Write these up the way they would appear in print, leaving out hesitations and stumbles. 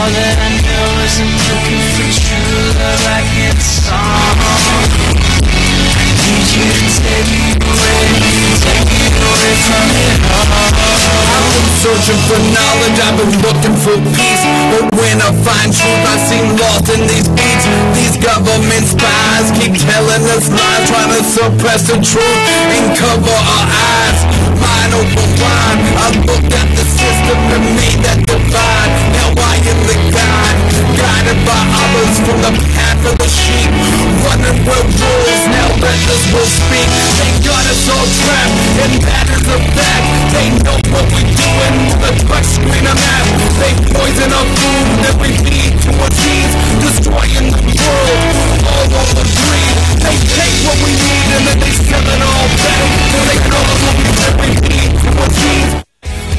All that I know is I'm looking for true love like in a song. I need you to take me away from it all. I've been searching for knowledge, I've been looking for peace, but when I find truth I seem lost in these beats. These government spies keep telling us lies, trying to suppress the truth and cover our eyes. Mind over mind, I looked at the system and made that divide. Now I am the guide, guided by others from the path of the sheep, running with wolves, now letters will speak. They got us all trapped, and that is a fact. They know what we're doing to the touch screen of map. They poison our food that we feed to our genes, destroying the world, all over greed. They take what we need and then they sell it all back, so they call us what we feed to our genes.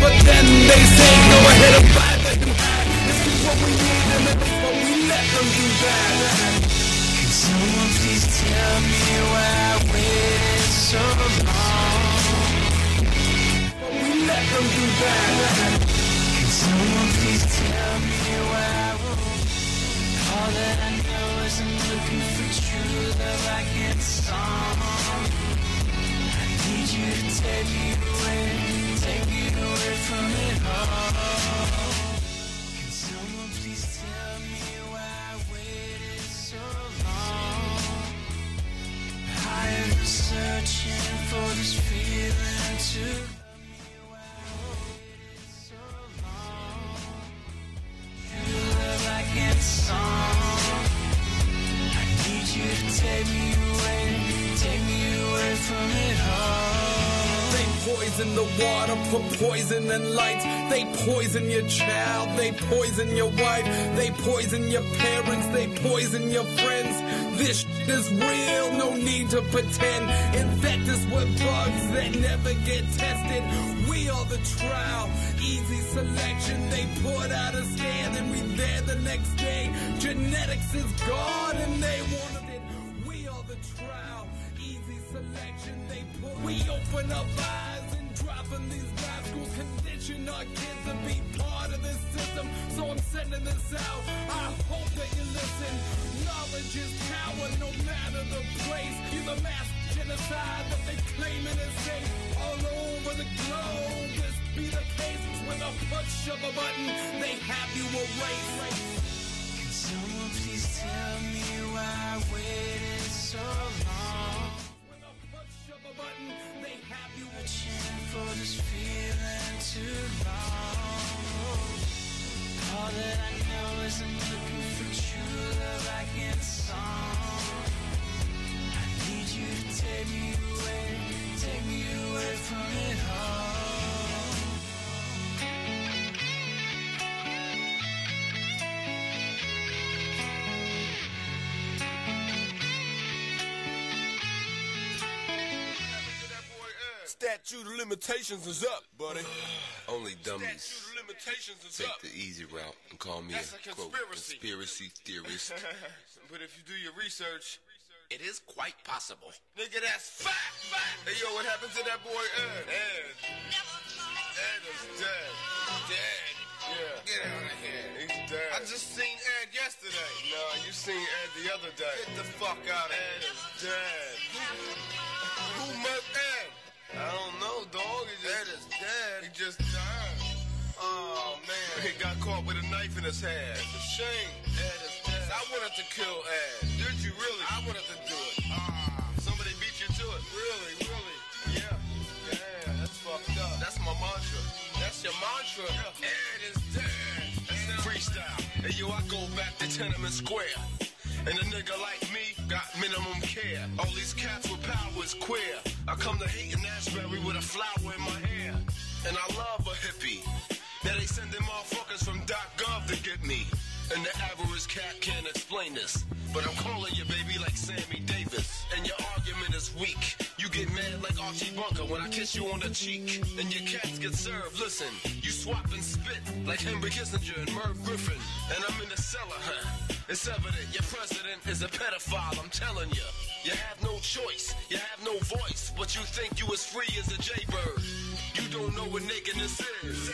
But then they say go ahead and buy that new hack. This is what we need and then we let them do that. Can someone please tell me why I waited so long? We let them do that. Can someone please tell me why I won't? All that I know is I'm looking for true love like in a song. I need you to take me away from it all. Can someone please tell me why I waited so long? I am searching for this feeling to love me why I waited so long. True love like in a song. I need you to take me away from it all. They poison the water, put poison in lights. They poison your child, they poison your wife. They poison your parents, they poison your friends. This shit is real, no need to pretend. Infect us with bugs that never get tested. We are the trial, easy selection. They put out a scan and we there the next day. Genetics is God and they wanted it. We are the trial, easy selection. They put, we open up eyes and dropping these rascals. Condition our kids to be part of this system. So I'm sending this out, I hope that you listen. Knowledge is power no matter the place. You're the mass genocide that they claiming is safe all over the globe. This be the case with a push of a button, they have you erased. Can someone please tell me why I waited so long? With a push of a button, they have you searching for this feeling too long. All that I know is I'm looking for true love like in a song. I need you to take me away from it all. Statute of limitations is up, buddy. Only dummies Statute of limitations is take up. the easy route and call me That's a a quote conspiracy. conspiracy theorist. But if you do your research, It is quite possible. nigga, that's fact. Hey, yo, what happened to that boy Ed? Ed is dead. Dead. Yeah. Get out of here. He's dead. I just seen Ed yesterday. No, you seen Ed the other day. Get the fuck out of Ed here. is dead. Who murked Ed? I don't know, dog. Ed is He dead. just died. Oh, man. He got caught with a knife in his head. It's a shame. Ed is dead. I wanted to kill Ed. Did you really? I wanted to do it. Somebody beat you to it. Really, really. Yeah. Yeah, that's fucked up. That's my mantra. That's your mantra. Yeah. Ed is dead. Freestyle. Hey, yo, I go back to Tenement Square. And a nigga like me got minimum care. All these cats with power is queer. I come to hate in Ashbury with a flower in my hair. And I love a hippie. Now they sending motherfuckers from .gov to get me. And the average cat can't explain this. But I'm calling you, baby, like Sammy Davis. And your argument is weak. You get mad like Archie Bunker when I kiss you on the cheek. And your cats get served. Listen, you swap and spit like Henry Kissinger and Merv Griffin. And I'm in the cellar, huh? It's evident your president is a pedophile, I'm telling you. You have no choice, you have no voice, but you think you as free as a jaybird. You don't know what nakedness is.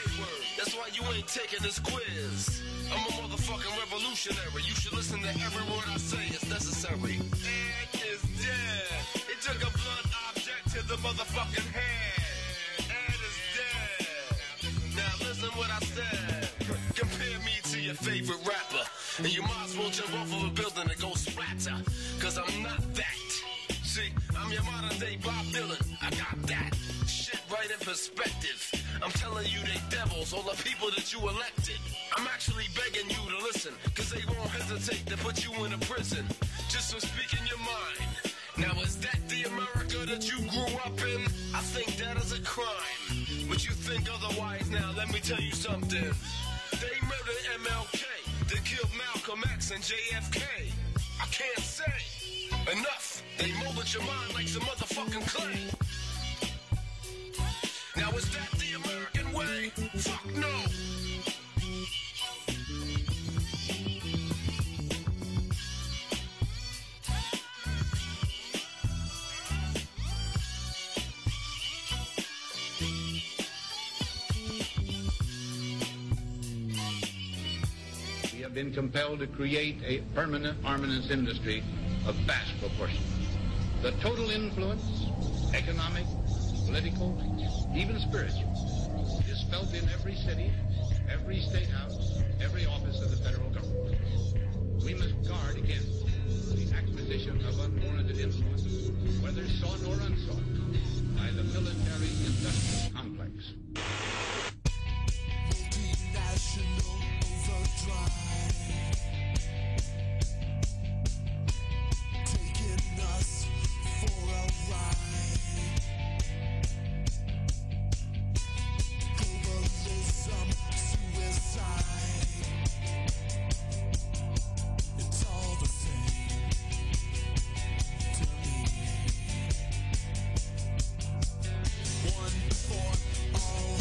That's why you ain't taking this quiz. I'm a motherfucking revolutionary. You should listen to every word I say. It's necessary. Ed is dead. It took a blunt object to the motherfucking head. Ed is dead. Now listen what I said. Compare me to your favorite rapper, and you might as well jump off of a building and go splatter. Cause I'm not that. See, I'm your modern day Bob Dylan. I got that shit right in perspective. I'm telling you they devils, all the people that you elected. I'm actually begging you to listen, cause they won't hesitate to put you in a prison just for speaking your mind. Now is that the America that you grew up in? I think that is a crime, but you think otherwise. Now let me tell you something. They murdered MLK, they killed Malcolm X and JFK. I can't say enough. They molded your mind like some motherfucking clay. Now is that the American way? Fuck no. We have been compelled to create a permanent armaments industry of vast proportions. The total influence, economic, political, even spiritual, is felt in every city, every state house, every office of the federal government. We must guard against the acquisition of unwarranted influence, whether sought or unsought, by the military-industrial complex. Multinational overdrive. All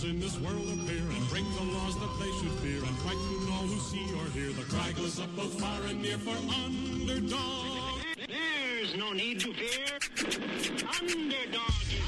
in this world appear and break the laws that they should fear and frighten all who see or hear. The cry goes up both far and near for underdog. There's no need to fear. Underdog is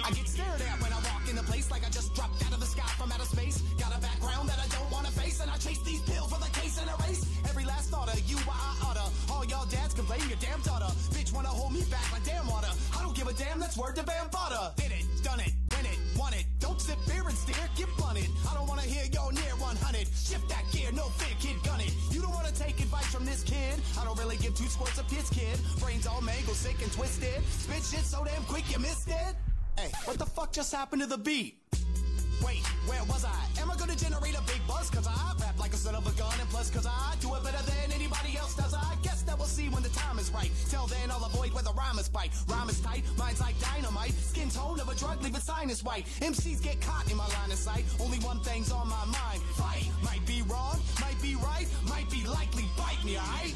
I get stared at when I walk in the place like I just dropped out of the sky from outer space. Got a background that I don't want to face, and I chase these pills with a case and a race. Every last thought of you I utter. All y'all dads can blame your damn daughter. Bitch wanna hold me back like damn water. I don't give a damn, that's word to Bam Butter. Did it, done it, win it, won it. Don't sit there and stare, get blunted. I don't wanna hear y'all near 100. Shift that gear, no fear, kid, gun it. You don't wanna take advice from this kid. I don't really give two squirts of piss, kid. Brains all mangled, sick and twisted. Spit shit so damn quick you missed it. Hey, what the fuck just happened to the beat? Wait, where was I? Am I gonna generate a big buzz? Cause I rap like a son of a gun, and plus cause I do it better than anybody else does. I guess that we'll see when the time is right. Till then I'll avoid where the rhyme is bite. Rhyme is tight, mine's like dynamite. Skin tone of a drug, leave its sinus white. MCs get caught in my line of sight. Only one thing's on my mind. Fight, might be wrong, might be right, might be likely bite me, alright?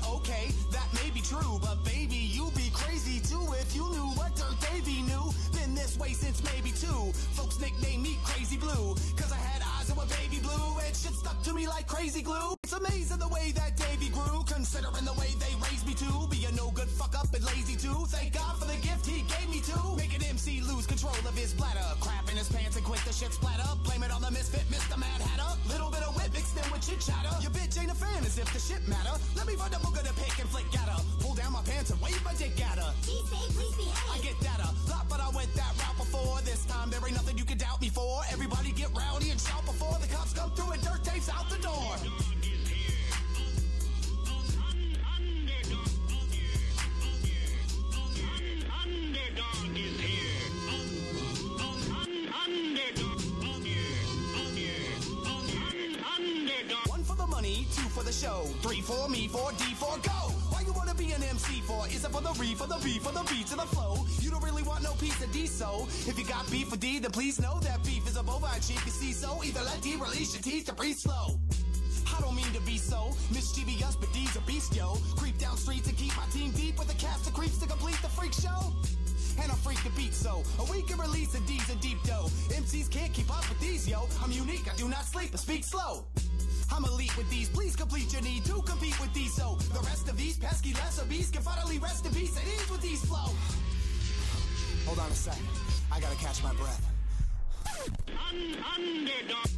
Okay, that may be true, but baby, you'd be crazy too if you knew what Dirt Davy knew. Been this way since maybe 2. Folks nickname me Crazy Blue, cause I had eyes that were baby blue, and shit stuck to me like crazy glue. It's amazing the way that Davy grew, considering the way they raised me to be a no good fuck up and lazy too. Thank God for the gift he gave me to make an MC lose control of his bladder, crap in his pants and quick the shit splatter. Blame it on the misfit, Mr. Mad Hatter. Little bit of wit mixed in with chit chatter. Your bitch ain't a fan as if the shit matter. Let me run the book of the pick and flick at her. Pull down my pants and wave my dick at her. Please behave. I get that a lot, but I went that route before. This time there ain't nothing you can doubt me for. Everybody get rowdy and shout before the cops come through and Dirt Dave's out the door. underdog is here. Underdog. 1 for the money, 2 for the show, 3 for me, 4 D for go. Why you wanna be an MC for? Is it for the re, for the B, for the beat to the flow? You don't really want no piece of D, so if you got beef for D, then please know that beef is a bovine chief. You see, so either let D release your teeth or breathe slow. I don't mean to be so mischievous, but D's a beast, yo. Creep down streets and keep my team deep with a cast of creeps to complete the freak show. And I freak the beat, so a week can release a D's a deep dough. MCs can't keep up with these, yo. I'm unique, I do not sleep, I speak slow. I'm elite with these, please complete your need to compete with these, so the rest of these pesky lesser beasts can finally rest in peace at ease with these flow. Hold on a sec, I gotta catch my breath. Underdog.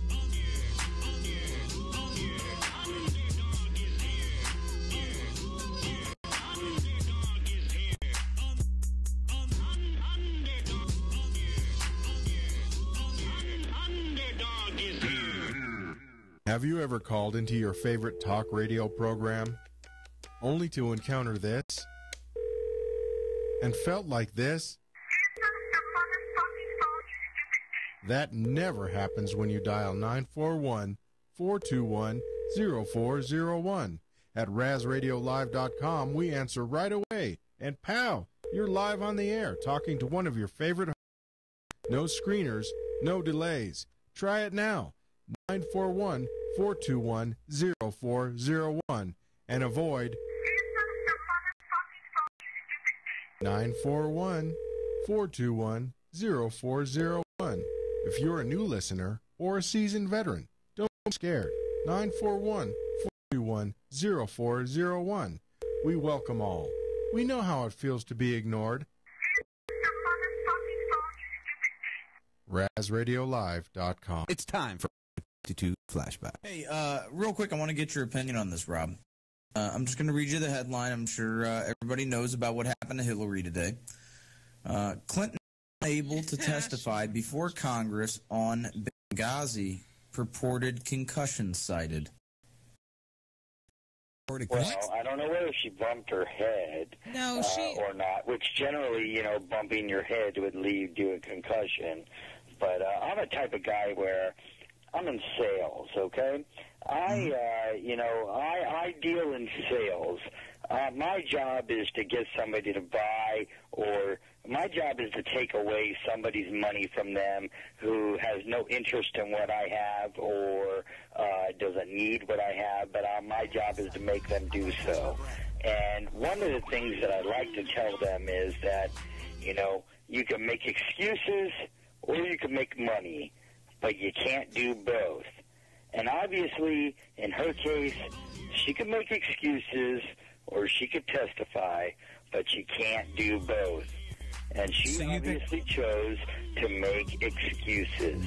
Have you ever called into your favorite talk radio program only to encounter this and felt like this? That never happens when you dial 941-421-0401. At RazRadioLive.com, we answer right away. And pow, you're live on the air talking to one of your favorite hosts. No screeners, no delays. Try it now. 941-421-0401 and avoid 941-421-0401. If you're a new listener or a seasoned veteran, don't be scared. 941-421-0401. We welcome all. We know how it feels to be ignored. RazRadioLive.com. It's time for 52 Flashback. Hey, real quick, I want to get your opinion on this, Rob. I'm just going to read you the headline. I'm sure everybody knows about what happened to Hillary today. Clinton able to testify before Congress on Benghazi purported concussion cited. Well, I don't know whether she bumped her head or not, which generally, you know, bumping your head would lead to a concussion. But I'm a type of guy where I'm in sales, okay? I deal in sales. My job is to get somebody to buy, or my job is to take away somebody's money from them who has no interest in what I have or doesn't need what I have, but my job is to make them do so. And one of the things that I like to tell them is that, you know, you can make excuses or you can make money, but you can't do both. And obviously, in her case, she could make excuses or she could testify, but she can't do both. And she obviously chose to make excuses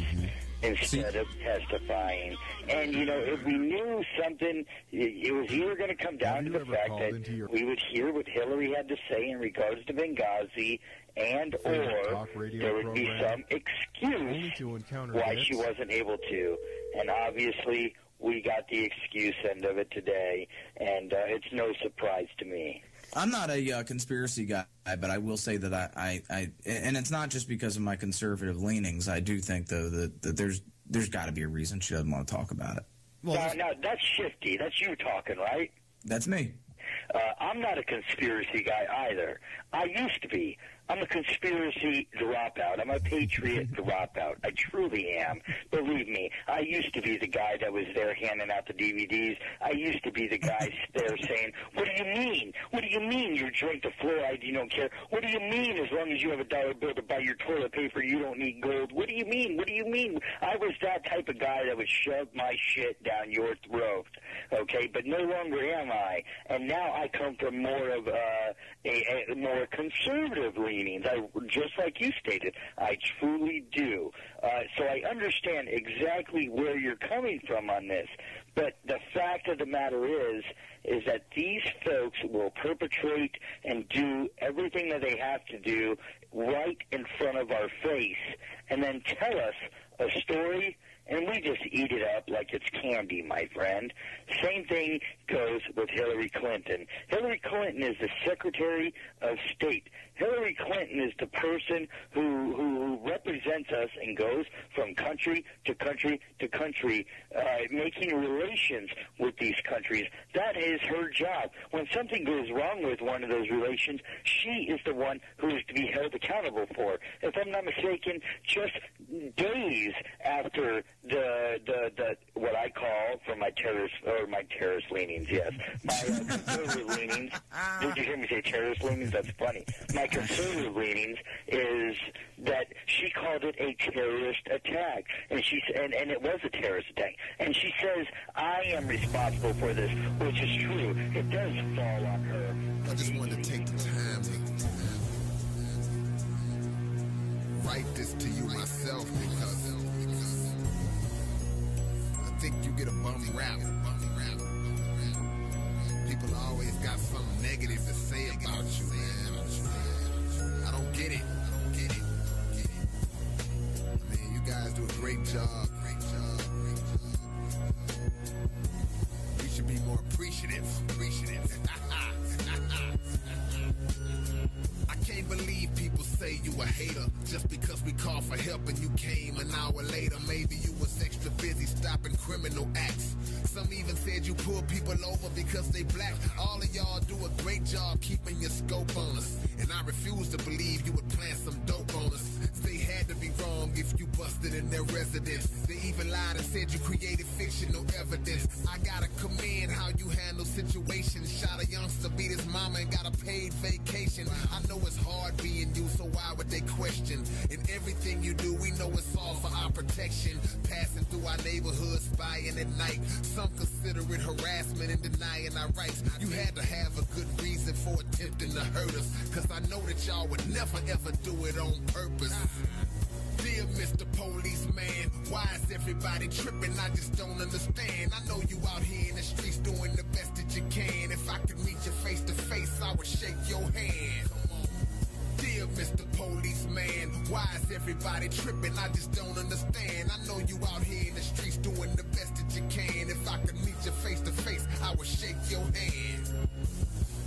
instead of testifying. And, you know, if we knew something, it was either going to come down to the fact that we would hear what Hillary had to say in regards to Benghazi, and or there would be some excuse why she wasn't able to. And obviously, we got the excuse end of it today, and it's no surprise to me. I'm not a conspiracy guy, but I will say that I and it's not just because of my conservative leanings. I do think, though, that there's got to be a reason she doesn't want to talk about it. Well, now, that's shifty. That's you talking, right? That's me. I'm not a conspiracy guy either. I used to be. I'm a conspiracy dropout. I'm a patriot dropout. I truly am. Believe me, I used to be the guy that was there handing out the DVDs. I used to be the guy there saying, what do you mean? What do you mean you drink the fluoride, you don't care? What do you mean as long as you have a dollar bill to buy your toilet paper, you don't need gold? What do you mean? What do you mean? I was that type of guy that would shove my shit down your throat, okay? But no longer am I. And now I come from more of a more conservative leaning. Just like you stated, I truly do. So I understand exactly where you're coming from on this. But the fact of the matter is that these folks will perpetrate and do everything that they have to do right in front of our face and then tell us a story, and we just eat it up like it's candy, my friend. Same thing goes with Hillary Clinton. Hillary Clinton is the Secretary of State. Hillary Clinton is the person who represents us and goes from country to country to country, making relations with these countries. That is her job. When something goes wrong with one of those relations, she is the one who is to be held accountable for. If I'm not mistaken, just days after the what I call for my terrorist leanings, yes, my conservative leanings. Did you hear me say terrorist leanings? That's funny. My conservative leanings is that she called it a terrorist attack, and and it was a terrorist attack. And she says I am responsible for this, which is true. It does fall on her. I just wanted to take the time to write this to you myself because I think you get a bum rap. People always got something negative to say about you, man. I don't get it. I mean, you guys do a great job. We should be more appreciative. I can't believe people say you a hater just because we called for help and you came an hour later. Maybe you was extra busy stopping criminal acts. Some even said you pull people over because they black. All of y'all do a great job keeping your scope on us. And I refuse to believe you would plant some dope on us. They had to be wrong if you busted in their residence. They even lied and said you created fictional evidence. I gotta commend how you handle situations. Shot a youngster, beat his mama and got a paid vacation. I know it's hard being you, so why would they question? In everything you do, we know it's all for our protection. Passing through our neighborhood, spying at night. Some consider it harassment and denying our rights. You had to have a good reason for attempting to hurt us, cause I know that y'all would never ever do it on purpose. Dear Mr. Policeman, why is everybody tripping? I just don't understand. I know you out here in the streets doing the best that you can. If I could meet you face to face, I would shake your hand. Dear Mr. Policeman, Why is everybody tripping? I just don't understand. I know you out here in the streets doing the best that you can. If I could meet you face to face, I would shake your hand.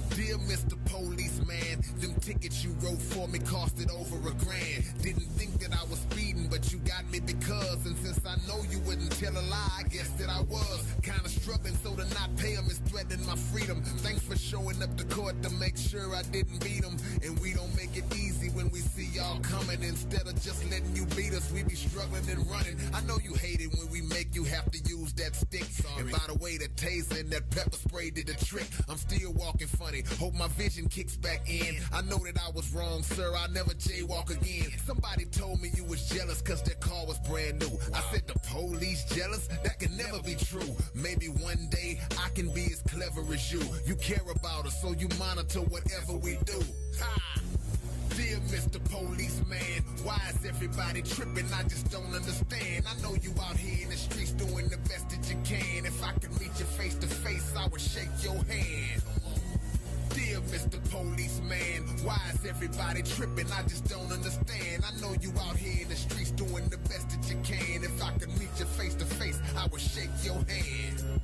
Dear Mr. Policeman, them tickets you wrote for me costed over $1,000. Didn't think that I was speeding, but you got me because. And since I know you wouldn't tell a lie, I guess that I was kinda struggling, so to not pay them is threatening my freedom. Thanks for showing up to court to make sure I didn't beat them. And we don't make it easy when we see y'all coming. Instead of just letting you beat us, we be struggling and running. I know you hate it when we make you have to use that stick. And by the way, that taser and that pepper spray did the trick. I'm still walking funny. Hope my vision kicks back in. I know that I was wrong, sir. I'll never jaywalk again. Somebody told me you was jealous cause their car was brand new. I said the police jealous? That can never be true. Maybe one day I can be as clever as you. You care about us, so you monitor whatever we do. Ha! Dear Mr. Policeman, why is everybody tripping? I just don't understand. I know you out here in the streets doing the best that you can. If I could meet you face to face, I would shake your hand. Dear Mr. Policeman, why is everybody tripping? I just don't understand. I know you out here in the streets doing the best that you can. If I could meet you face to face, I would shake your hand.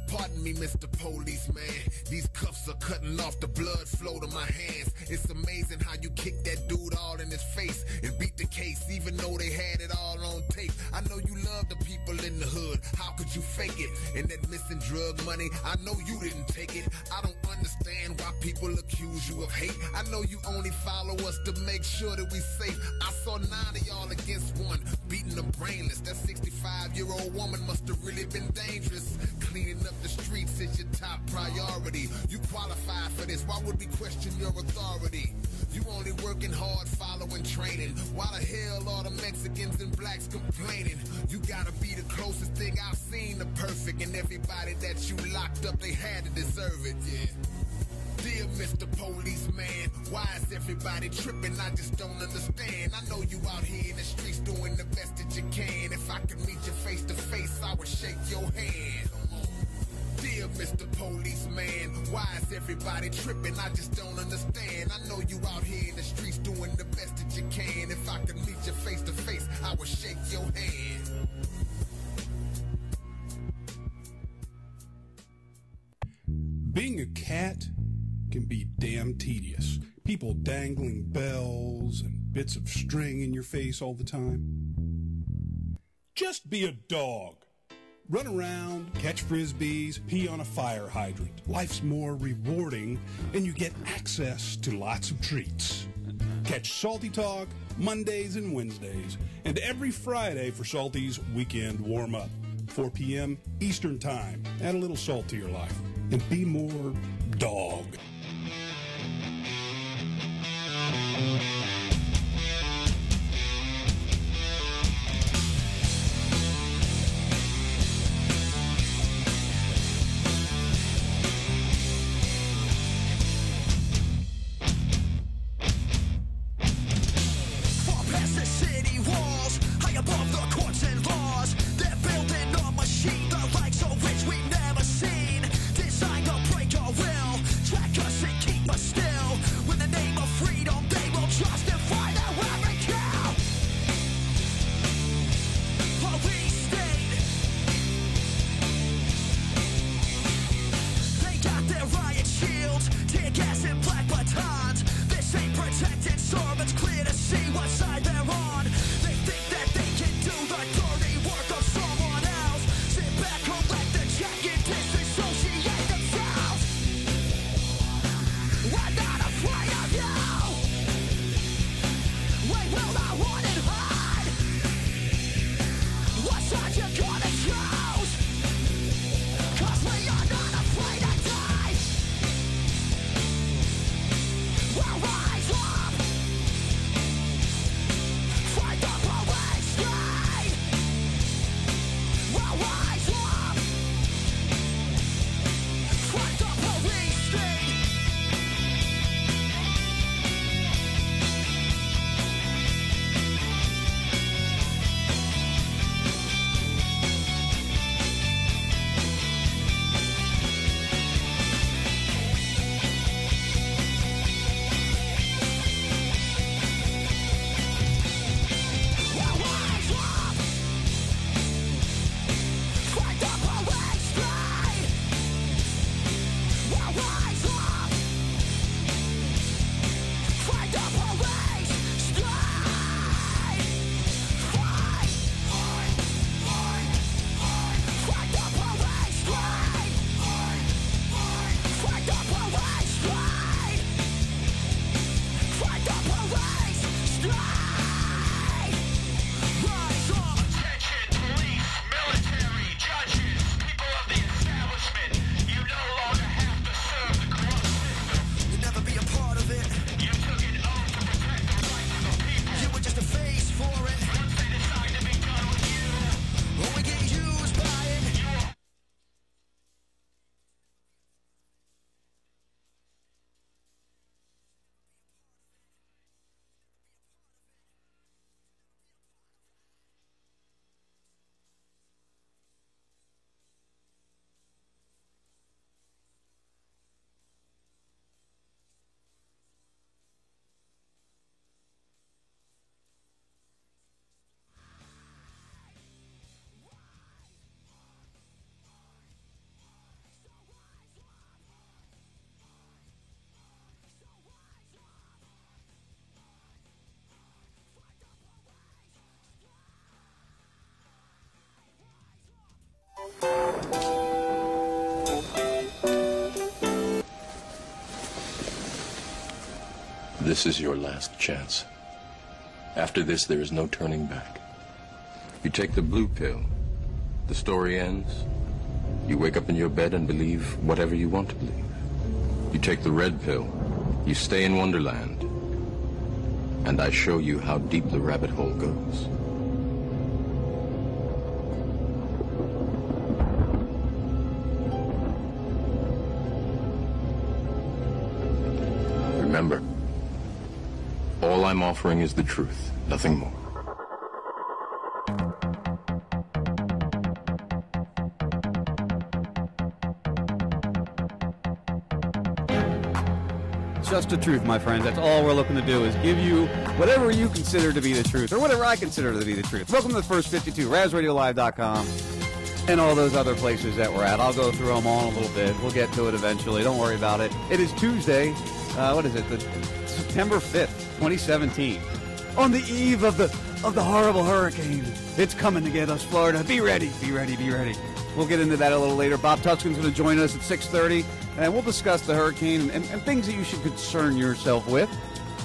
Pardon me, Mr. Policeman. These cuffs are cutting off the blood flow to my hands. It's amazing how you kicked that dude all in his face and beat the case, even though they had it all on tape. I know you love the people in the hood. How could you fake it? And that missing drug money, I know you didn't take it. I don't understand why people accuse you of hate. I know you only follow us to make sure that we safe. I saw 9 of y'all against 1, beating them brainless. That 65-year-old woman must have really been dangerous. Cleaning up the streets is your top priority. You qualify for this. Why would we question your authority? You only working hard, following training. Why the hell are the Mexicans and blacks complaining? You gotta be the closest thing I've seen to perfect. And everybody that you locked up, they had to deserve it, yeah. Dear Mr. Policeman, why is everybody tripping? I just don't understand. I know you out here in the streets doing the best that you can. If I could meet you face to face, I would shake your hand. Dear Mr. Policeman, why is everybody tripping? I just don't understand. I know you out here in the streets doing the best that you can. If I could meet you face to face, I would shake your hand. Being a cat can be damn tedious. People dangling bells and bits of string in your face all the time. Just be a dog. Run around, catch frisbees, pee on a fire hydrant. Life's more rewarding, and you get access to lots of treats. Catch Salty Talk Mondays and Wednesdays, and every Friday for Salty's Weekend Warm-Up. 4 p.m. Eastern Time. Add a little salt to your life, and be more dog. Track us This is your last chance. After this, there is no turning back. You take the blue pill, the story ends. You wake up in your bed and believe whatever you want to believe. You take the red pill, you stay in Wonderland, and I show you how deep the rabbit hole goes. Remember, all I'm offering is the truth, nothing more. Just the truth, my friends. That's all we're looking to do is give you whatever you consider to be the truth, or whatever I consider to be the truth. Welcome to the First 52, RazRadioLive.com, and all those other places that we're at. I'll go through them all in a little bit. We'll get to it eventually. Don't worry about it. It is Tuesday. What is it? September 5th, 2017. On the eve of the horrible hurricane. It's coming to get us, Florida. Be ready. Be ready. Be ready. We'll get into that a little later. Bob Tuskin's going to join us at 6:30, and we'll discuss the hurricane and things that you should concern yourself with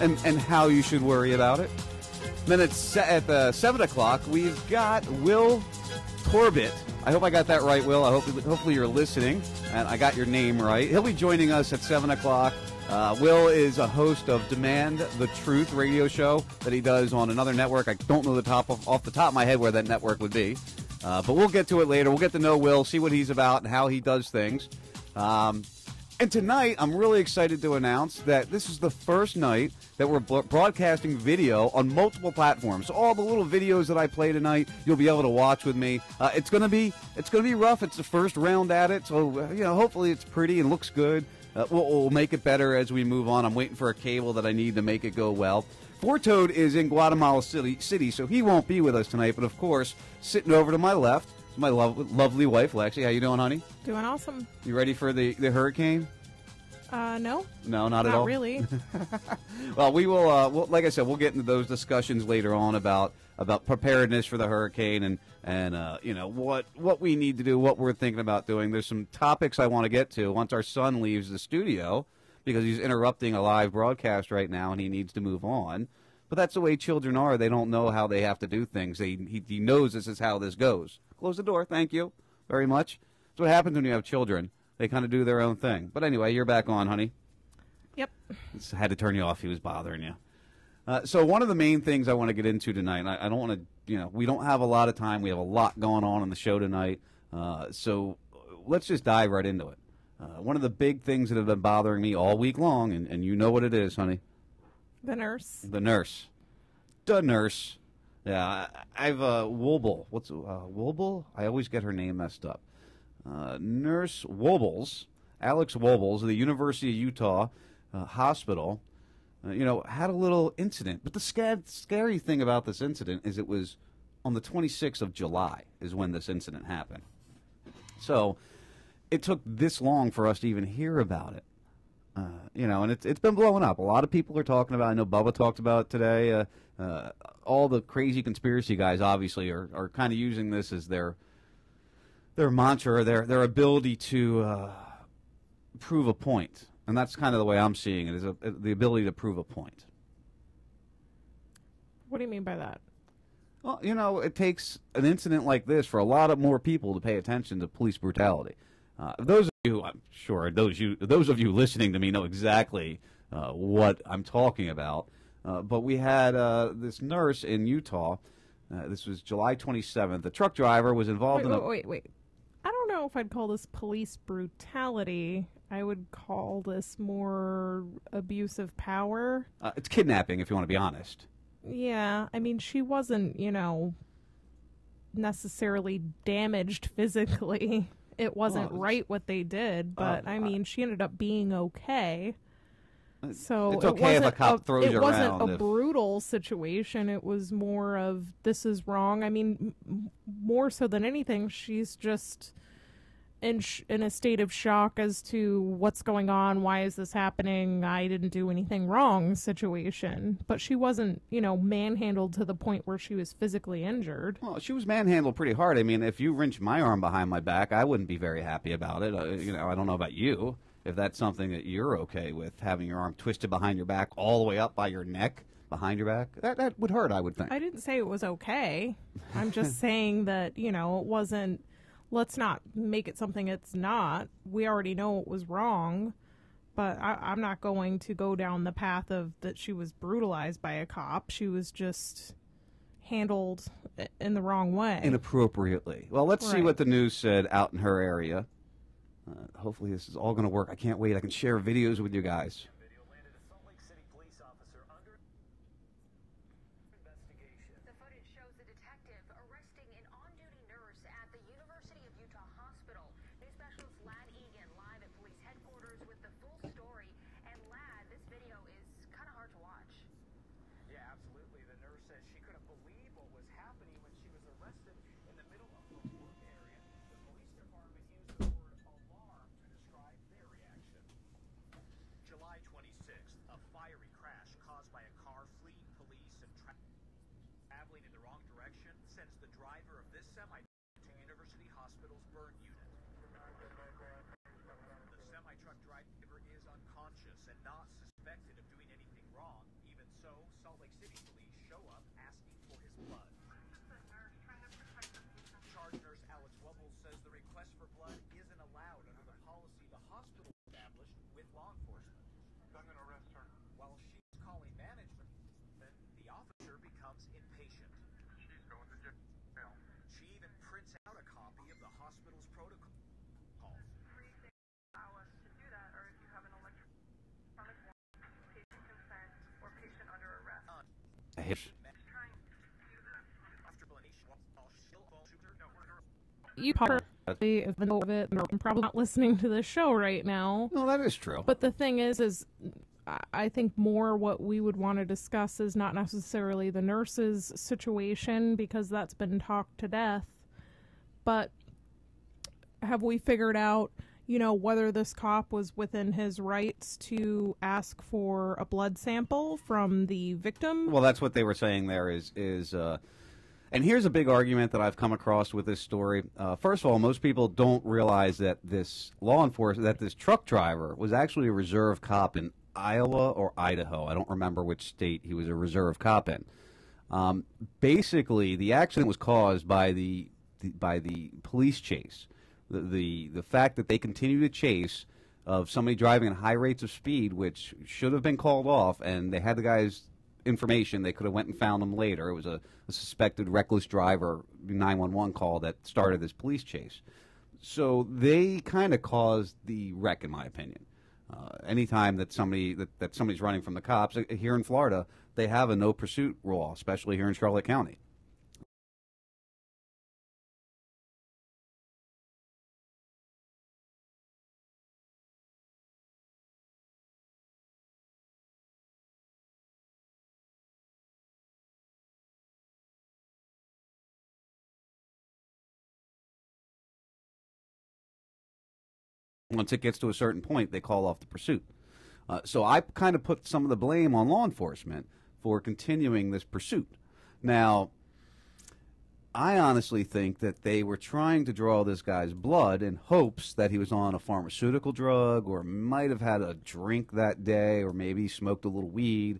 and how you should worry about it. Then at 7 o'clock, we've got Will Torbett. I hope I got that right, Will. Hopefully you're listening, and I got your name right. He'll be joining us at 7 o'clock. Will is a host of Demand the Truth radio show that he does on another network. I don't know off the top of my head where that network would be. But we'll get to it later. We'll get to know Will, see what he's about and how he does things. And tonight, I'm really excited to announce that this is the first night that we're broadcasting video on multiple platforms. So all the little videos that I play tonight, you'll be able to watch with me. It's gonna be rough. It's the first round at it, so hopefully it's pretty and looks good. We'll make it better as we move on. I'm waiting for a cable that I need to make it go well. Fortoad is in Guatemala City, so he won't be with us tonight. But, of course, sitting over to my left is my lovely wife, Lexi. How you doing, honey? Doing awesome. You ready for the hurricane? No. No, not at all? Not really. Well, we will, like I said, we'll get into those discussions later on about preparedness for the hurricane and what we need to do, what we're thinking about doing. There's some topics I want to get to once our son leaves the studio, because he's interrupting a live broadcast right now and he needs to move on. But that's the way children are. They don't know how they have to do things. He knows this is how this goes. Close the door. Thank you very much. That's what happens when you have children. They kind of do their own thing. But anyway, you're back on, honey. Yep. Just had to turn you off. He was bothering you. So one of the main things I want to get into tonight, and I don't want to, we don't have a lot of time. We have a lot going on the show tonight. So let's just dive right into it. One of the big things that have been bothering me all week long, and you know what it is, honey. The nurse. The nurse. The nurse. Yeah, I've Wobble. What's Wobble? I always get her name messed up. Nurse Wobbles, Alex Wobbles of the University of Utah Hospital, had a little incident. But the scary thing about this incident is it was on the 26th of July is when this incident happened. So it took this long for us to even hear about it. And it's been blowing up. A lot of people are talking about it. I know Bubba talked about it today. All the crazy conspiracy guys obviously are kind of using this as their mantra, their ability to prove a point. And that's kind of the way I'm seeing it, is the ability to prove a point. What do you mean by that? Well, it takes an incident like this for a lot of more people to pay attention to police brutality. Those of you, I'm sure, those of you listening to me know exactly what I'm talking about. But we had this nurse in Utah. This was July 27th. The truck driver was involved in a... Wait. I don't know if I'd call this police brutality. I would call this more abuse of power. It's kidnapping, if you want to be honest. Yeah, I mean, she wasn't, necessarily damaged physically. It wasn't right what they did, but I mean, she ended up being okay. So it's okay if a cop throws you around. It wasn't a brutal situation. It was more of, this is wrong. I mean, more so than anything, she's just in a state of shock as to what's going on. Why is this happening? I didn't do anything wrong situation. But she wasn't, manhandled to the point where she was physically injured. Well, she was manhandled pretty hard. I mean, if you wrenched my arm behind my back, I wouldn't be very happy about it. I don't know about you. if that's something that you're okay with, having your arm twisted behind your back all the way up by your neck behind your back, that would hurt, I would think. I didn't say it was okay. I'm just saying that, it wasn't, let's not make it something it's not. We already know it was wrong, but I'm not going to go down the path of that she was brutalized by a cop. She was just handled in the wrong way. Inappropriately. Well, let's see Right. what the news said out in her area. Hopefully this is all going to work. I can't wait. I can share videos with you guys. The footage shows a detective arresting an on-duty nurse at the University of Utah Hospital. News specialist Lad Egan live at police headquarters with the full story. And Lad, this video is kind of hard to watch. Yeah, absolutely. The nurse says she couldn't believe what was happening when she was arrested in the middle of the work area. The police department used the word alarm to describe their reaction. July 26th, a fiery crash caused by a car fleeing police and traveling in the wrong direction sends the driver of this semi to University Hospital's burn unit. The semi-truck driver is unconscious and not suspected of doing anything wrong. Even so, Salt Lake City police show up asking for his blood. Charge nurse Alex Wubbles says the request for blood isn't allowed under the policy the hospital established with law enforcement. I'm going to arrest her. While she's calling management, the officer becomes impatient. She's going to jail. She even prints out a copy of the hospital's protocol. Allow us to do that, or if you have an electronic warrant, patient consent, or patient under arrest. You probably have been of it, and probably not listening to this show right now. No, that is true. But the thing is I think more what we would want to discuss is not necessarily the nurse's situation, because that's been talked to death, but have we figured out, whether this cop was within his rights to ask for a blood sample from the victim? Well, that's what they were saying there is and here's a big argument that I've come across with this story. First of all, most people don't realize that this this truck driver was actually a reserve cop in Iowa or Idaho. I don't remember which state he was a reserve cop in. Basically, the accident was caused by the police chase. The fact that they continue to chase of somebody driving at high rates of speed, which should have been called off, and they had the guy's information. They could have went and found him later. It was a suspected reckless driver 911 call that started this police chase. So they kind of caused the wreck, in my opinion. Anytime that somebody's running from the cops here in Florida, they have a no pursuit law, especially here in Charlotte County. Once it gets to a certain point, they call off the pursuit. So I kind of put some of the blame on law enforcement for continuing this pursuit. Now, I honestly think that they were trying to draw this guy's blood in hopes that he was on a pharmaceutical drug or might have had a drink that day or maybe smoked a little weed,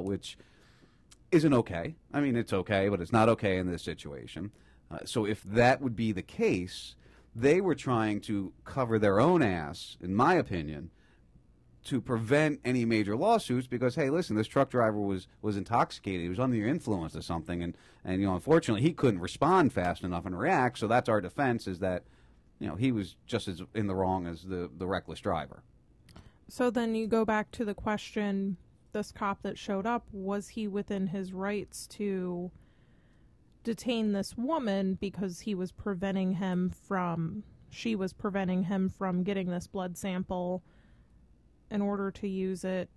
which isn't okay. I mean, it's okay, but it's not okay in this situation. So if that would be the case, they were trying to cover their own ass, in my opinion, to prevent any major lawsuits because, hey, listen, this truck driver was intoxicated. He was under the influence of something, and unfortunately, he couldn't respond fast enough and react, so that's our defense, is that, he was just as in the wrong as the reckless driver. So then you go back to the question, this cop that showed up, was he within his rights to detain this woman because she was preventing him from getting this blood sample in order to use it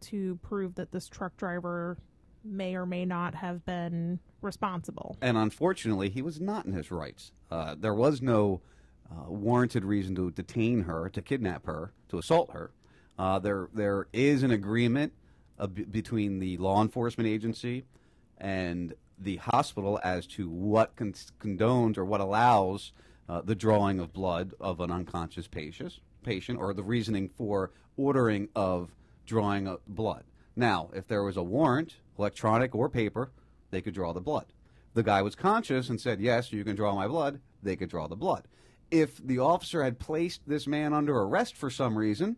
to prove that this truck driver may or may not have been responsible. And unfortunately, he was not in his rights. There was no warranted reason to detain her, to kidnap her, to assault her. There is an agreement between the law enforcement agency and the hospital as to what condones or what allows the drawing of blood of an unconscious patient. patient or the reasoning for ordering of drawing blood. Now, if there was a warrant, electronic or paper, they could draw the blood. The guy was conscious and said, yes, you can draw my blood, they could draw the blood. If the officer had placed this man under arrest for some reason,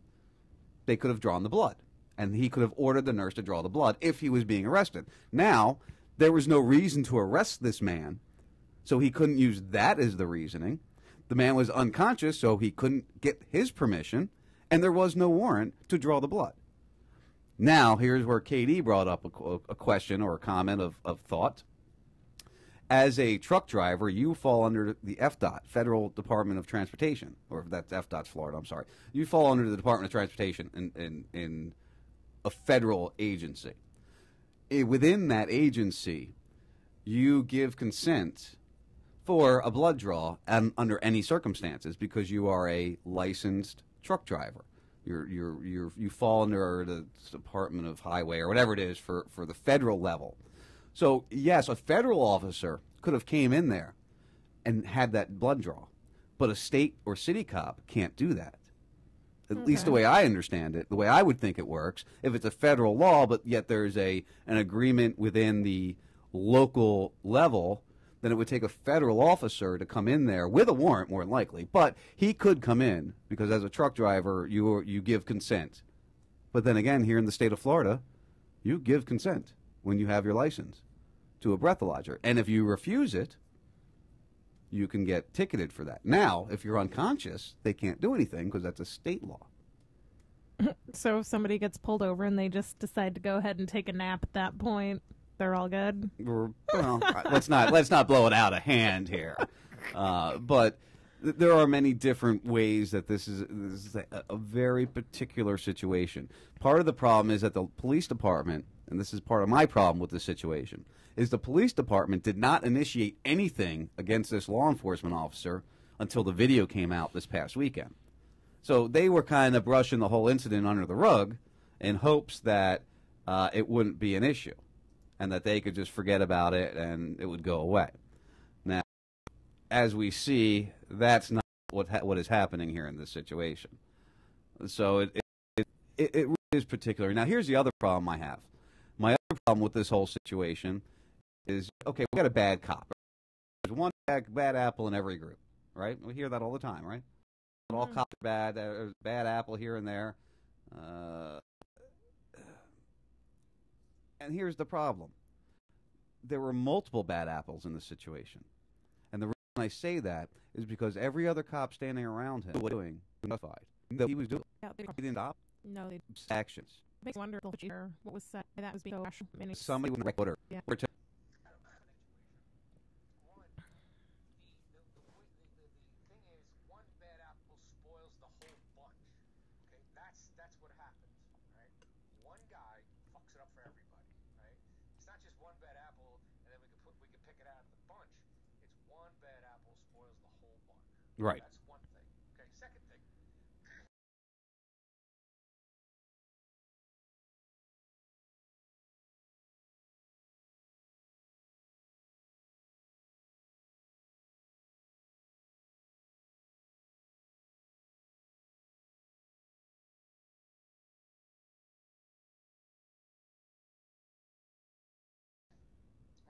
they could have drawn the blood. And he could have ordered the nurse to draw the blood if he was being arrested. Now, there was no reason to arrest this man, so he couldn't use that as the reasoning. The man was unconscious, so he couldn't get his permission, and there was no warrant to draw the blood. Now, here's where KD brought up a question or a comment of thought. As a truck driver, you fall under the FDOT, Federal Department of Transportation, or that's FDOT's Florida, I'm sorry. You fall under the Department of Transportation in a federal agency. Within that agency, you give consent for a blood draw under any circumstances because you are a licensed truck driver. You fall under the Department of Highway or whatever it is for the federal level. So, yes, a federal officer could have came in there and had that blood draw, but a state or city cop can't do that. At least the way I understand it, the way I would think it works, if it's a federal law, but yet there's an agreement within the local level, then it would take a federal officer to come in there with a warrant, more than likely. But he could come in because as a truck driver, you give consent. But then again, here in the state of Florida, you give consent when you have your license to a breathalyzer. And if you refuse it, you can get ticketed for that. Now, if you're unconscious, they can't do anything because that's a state law. So if somebody gets pulled over and they just decide to go ahead and take a nap at that point, they're all good? Well, let's not blow it out of hand here. But there are many different ways that this is a very particular situation. Part of the problem is that the police department, and this is part of my problem with the situation, is the police department did not initiate anything against this law enforcement officer until the video came out this past weekend. So they were kind of brushing the whole incident under the rug in hopes that it wouldn't be an issue and that they could just forget about it and it would go away. Now, as we see, that's not what is happening here in this situation. So it really is particular. Now, here's the other problem I have. My other problem with this whole situation is, okay, we got a bad cop. There's one bad apple in every group, right? We hear that all the time, right? All cops are bad. There's bad apple here and there. And here's the problem. There were multiple bad apples in this situation. And the reason I say that is because every other cop standing around him was doing notified that he was doing. He didn't stop. No, they actions. Makes me wonder what was said. That was being so somebody would record her. Yeah. That's what happens, right? One guy fucks it up for everybody, right? It's not just one bad apple and then we can pick it out of the bunch. It's one bad apple spoils the whole bunch. Right. That's one thing. Okay, second thing.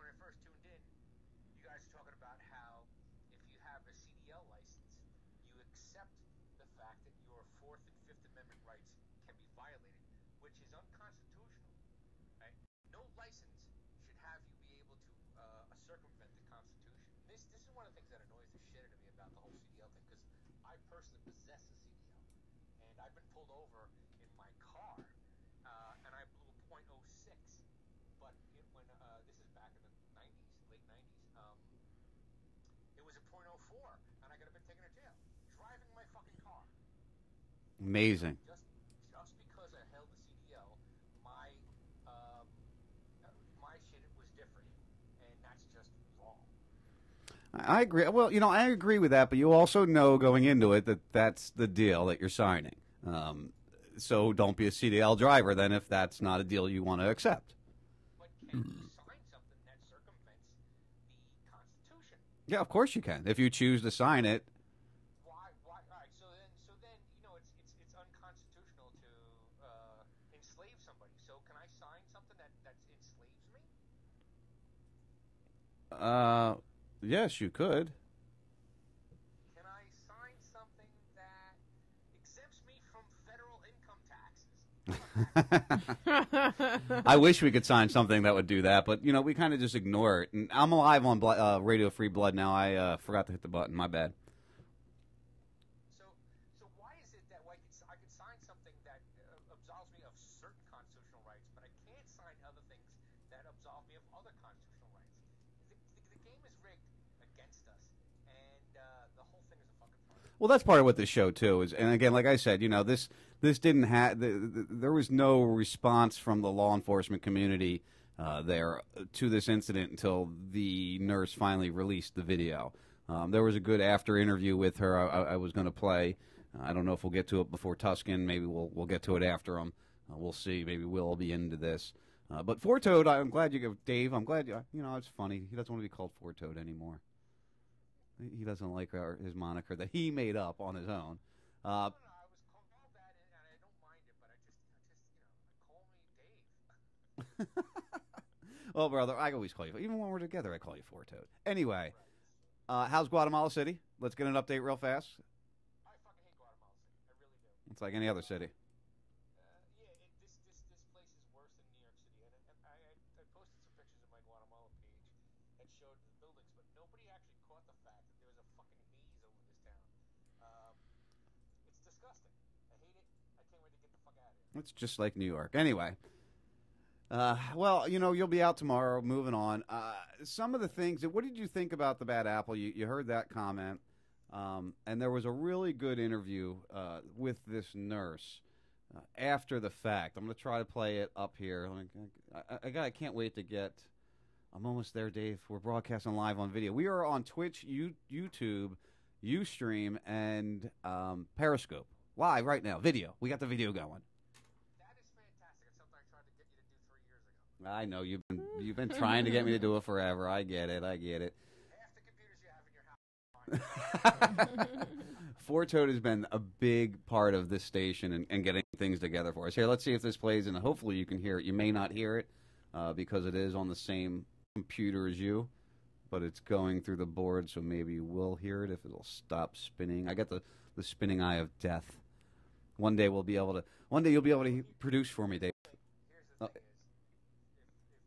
When I first tuned in, you guys were talking about how if you have a CDL license, you accept the fact that your Fourth and Fifth Amendment rights can be violated, which is unconstitutional. Right? No license should have you be able to circumvent the Constitution. This is one of the things that annoys the shit out of me about the whole CDL thing, because I personally possess a CDL, and I've been pulled over in my car, and I blew a .06. But when this is back in the 90s, late 90s, it was a .04, and I could have been taken to jail driving my fucking car. Amazing. Just because I held the CDL, my shit was different, and that's just wrong. I agree. Well, I agree with that, but you also know going into it that that's the deal that you're signing. So don't be a CDL driver then if that's not a deal you want to accept. Can you sign something that circumvents the Constitution? Yeah, of course you can. If you choose to sign it. Why? All right. So then, Yes, you could. Can I sign something that exempts me from federal income taxes? I wish we could sign something that would do that, but, you know, we kind of just ignore it. And I'm live on Radio Free Blood now. I forgot to hit the button. My bad. So why is it that I could sign something that absolves me of certain constitutional rights, but I can't sign other things that absolve me of other constitutional rights? The game is rigged against us, and the whole thing is a fucking farce. Well, that's part of what this show too is, and again, like I said, you know, this didn't have there was no response from the law enforcement community there to this incident until the nurse finally released the video. There was a good after interview with her. I was going to play. I don't know if we'll get to it before Tuscan. Maybe we'll get to it after him. We'll see. Maybe Will be into this. But Four Toed, I'm glad you give Dave. I'm glad you know it's funny. He doesn't want to be called Four Toed anymore. He doesn't like his moniker that he made up on his own. I was called that, and I don't mind it, but I just call me Dave. Well, brother, I always call you. Even when we're together, I call you Four Toed. Anyway, how's Guatemala City? Let's get an update real fast. I fucking hate Guatemala City. I really do. It's like any other city. Yeah, this place is worse than New York City. And I posted some pictures of my Guatemala page that showed the buildings, but nobody actually caught the fact that there was a fucking haze over this town. It's disgusting. I hate it. I can't wait to get the fuck out of here. It's just like New York. Anyway. Well, you know, you'll be out tomorrow. Moving on. Some of the things. What did you think about the Bad Apple? You heard that comment. And there was a really good interview with this nurse after the fact. I'm going to try to play it up here. I can't wait to get. I'm almost there, Dave. We're broadcasting live on video. We are on Twitch, YouTube, Ustream, and Periscope live right now. Video. We got the video going. That is fantastic. It's something I tried to get you to do 3 years ago. I know you've been trying to get me to do it forever. I get it. Half the computers you have in your house. Four Toed has been a big part of this station and getting things together for us. Here, let's see if this plays, and hopefully you can hear it. You may not hear it because it is on the same computer as you, but it's going through the board, so maybe you will hear it if it'll stop spinning. I got the spinning eye of death. One day you'll be able to produce for me, Dave. Here's the thing is, if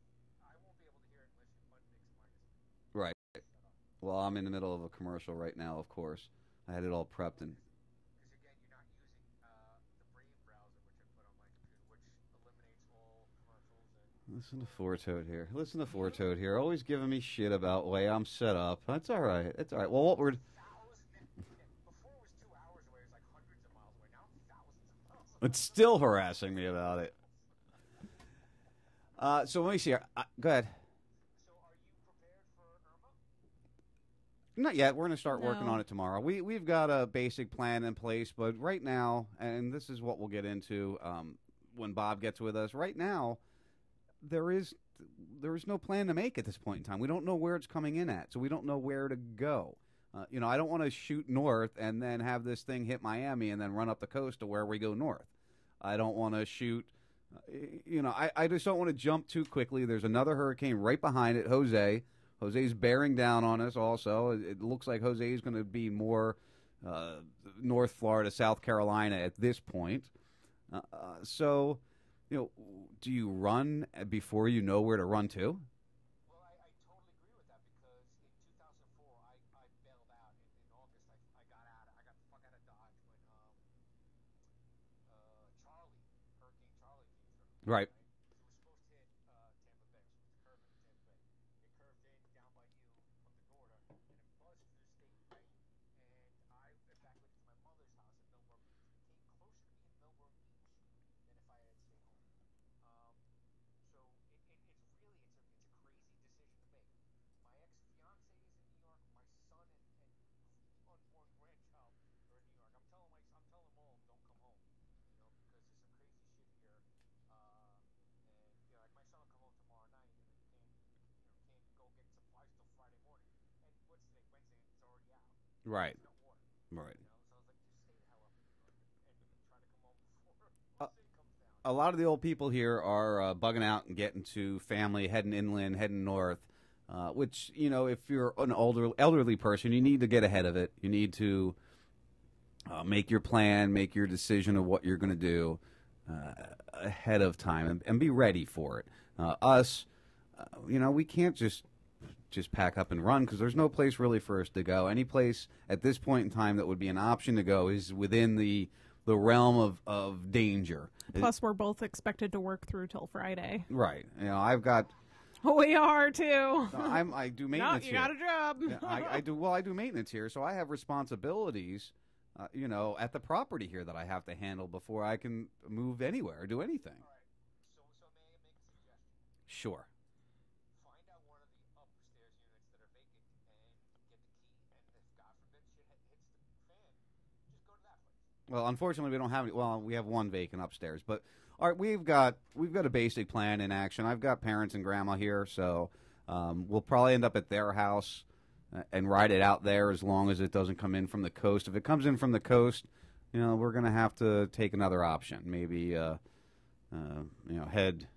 I won't be able to hear it unless you unmix mine. Right. Well, I'm in the middle of a commercial right now, of course. I had it all prepped and. Because again, you're not using the Brave browser, which I put on my computer, which eliminates all commercials and. Listen to Four Toed here. Listen to Four Toed here. Always giving me shit about the way I'm set up. That's all right. It's all right. Well, what we're. Before it was 2 hours away, it was like hundreds of miles away. Now it's thousands of miles away. It's still harassing me about it. So let me see here. Go ahead. So are you prepared for Irma? Not yet. We're going to start working No. on it tomorrow. We've got a basic plan in place, but right now, and this is what we'll get into when Bob gets with us. Right now, there is no plan to make at this point in time. We don't know where it's coming in at, so we don't know where to go. You know, I don't want to shoot north and then have this thing hit Miami and then run up the coast to where we go north. I don't want to shoot. You know, I just don't want to jump too quickly. There's another hurricane right behind it, Jose. Jose's bearing down on us also. It looks like Jose is going to be more North Florida, South Carolina at this point. So, you know, do you run before you know where to run to? Well, I totally agree with that because in 2004, I bailed out. In August, I got out. I got the fuck out of Dodge when Hurricane Charlie came through. Right. It was supposed to hit Tampa Bay. It was supposed to curve into Tampa Bay. It curved in down by you up the border, and it buzzed through the state, right? And I evacuated to my mother's house in Millburn Beach. It came closer to me in Millburn Beach than if I had stayed home. So it's a crazy decision to make. My ex-fiance is in New York. My son and unborn grandchild are in New York. I'm telling them all, don't come home, you know, because there's some crazy shit here. And you know, like my son will come home tomorrow night, and he can't go get supplies till Friday morning. And what's today? Wednesday, and it's already out. Right. There's no water. Right. You know, so I was like, just stay the hell up in New York and try to come home before it comes down. A lot of the old people here are bugging out and getting to family, heading inland, heading north. which, you know, if you're an elderly person, you need to get ahead of it. You need to make your plan, make your decision of what you're going to do ahead of time, and be ready for it. Us, you know, we can't just pack up and run because there's no place really for us to go. Any place at this point in time that would be an option to go is within the realm of danger. Plus, we're both expected to work through till Friday. Right. You know, I've got. We are too. I do maintenance. No, you got a job. Yeah, I do. Well, I do maintenance here, so I have responsibilities. You know, at the property here that I have to handle before I can move anywhere or do anything. All right. So may I make a suggestion? Sure. Find out one of the upstairs units that are vacant and get the key. And if God forbid shit hits the fan, just go to that place. Well, unfortunately, we don't have any. Well, we have one vacant upstairs, but all right, we've got a basic plan in action. I've got parents and grandma here, so we'll probably end up at their house and ride it out there as long as it doesn't come in from the coast. If it comes in from the coast, you know, we're going to have to take another option. Maybe, you know, head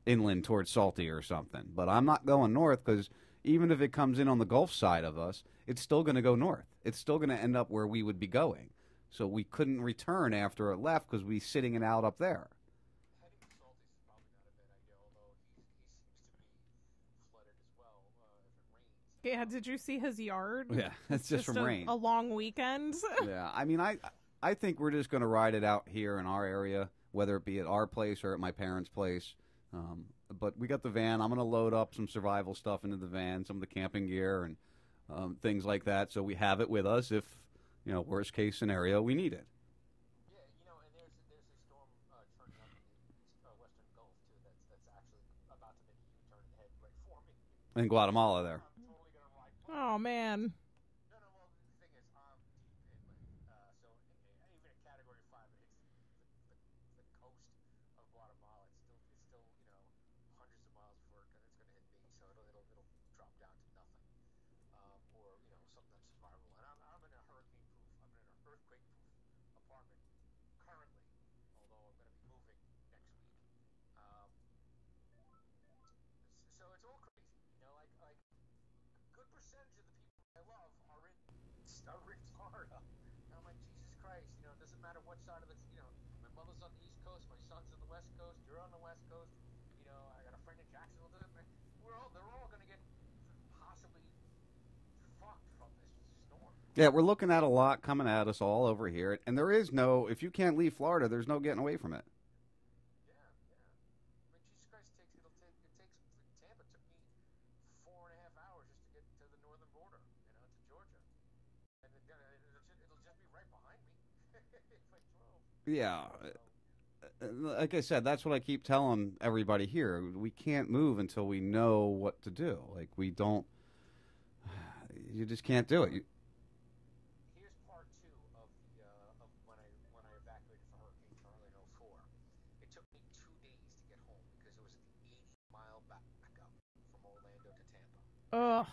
inland towards Salty or something. But I'm not going north because even if it comes in on the Gulf side of us, it's still going to go north. It's still going to end up where we would be going. So we couldn't return after it left because we're sitting it out up there. Heading to Salty is probably not a bad idea, although he seems to be flooded as well if it rains. Yeah, did you see his yard? Yeah, it's just from rain. A long weekend. Yeah, I mean, I think we're just going to ride it out here in our area, whether it be at our place or at my parents' place. But we got the van. I'm going to load up some survival stuff into the van, some of the camping gear and things like that, so we have it with us if, you know, worst case scenario, we need it. Yeah, you know, and there's a storm turning up in the western Gulf too. That's actually about to make a U-turn and head right for me. In Guatemala there. I'm totally gonna ride. Oh man. No, well, the thing is, I'm deep inland, so even at Category 5, it hits the coast of Guatemala. It's still, you know, hundreds of miles before it's gonna hit me. So it'll drop down to nothing, or you know, something that's survivable. And I'm in a earthquake-proof apartment currently, although I'm going to be moving next week. So it's all crazy, you know. Like a good percentage of the people I love are in Florida. And I'm like, Jesus Christ, you know, it doesn't matter what side of the, you know, my mother's on the East Coast, my son's on the West Coast, you're on the West Coast. You know, I got a friend in Jacksonville. They're all going to get possibly fucked from this storm. Yeah, we're looking at a lot coming at us all over here, and there is no, if you can't leave Florida, there's no getting away from it. Yeah. I mean, Jesus Christ, it takes Tampa took me 4.5 hours just to get to the northern border, you know, to Georgia, and it'll just be right behind me if I drove. Yeah. Like I said, that's what I keep telling everybody here. We can't move until we know what to do. Like, we don't, you just can't do it. Here's part 2 of when I evacuated for Hurricane Charley in 2004. It took me 2 days to get home because it was an 80-mile backup from Orlando to Tampa. Ugh.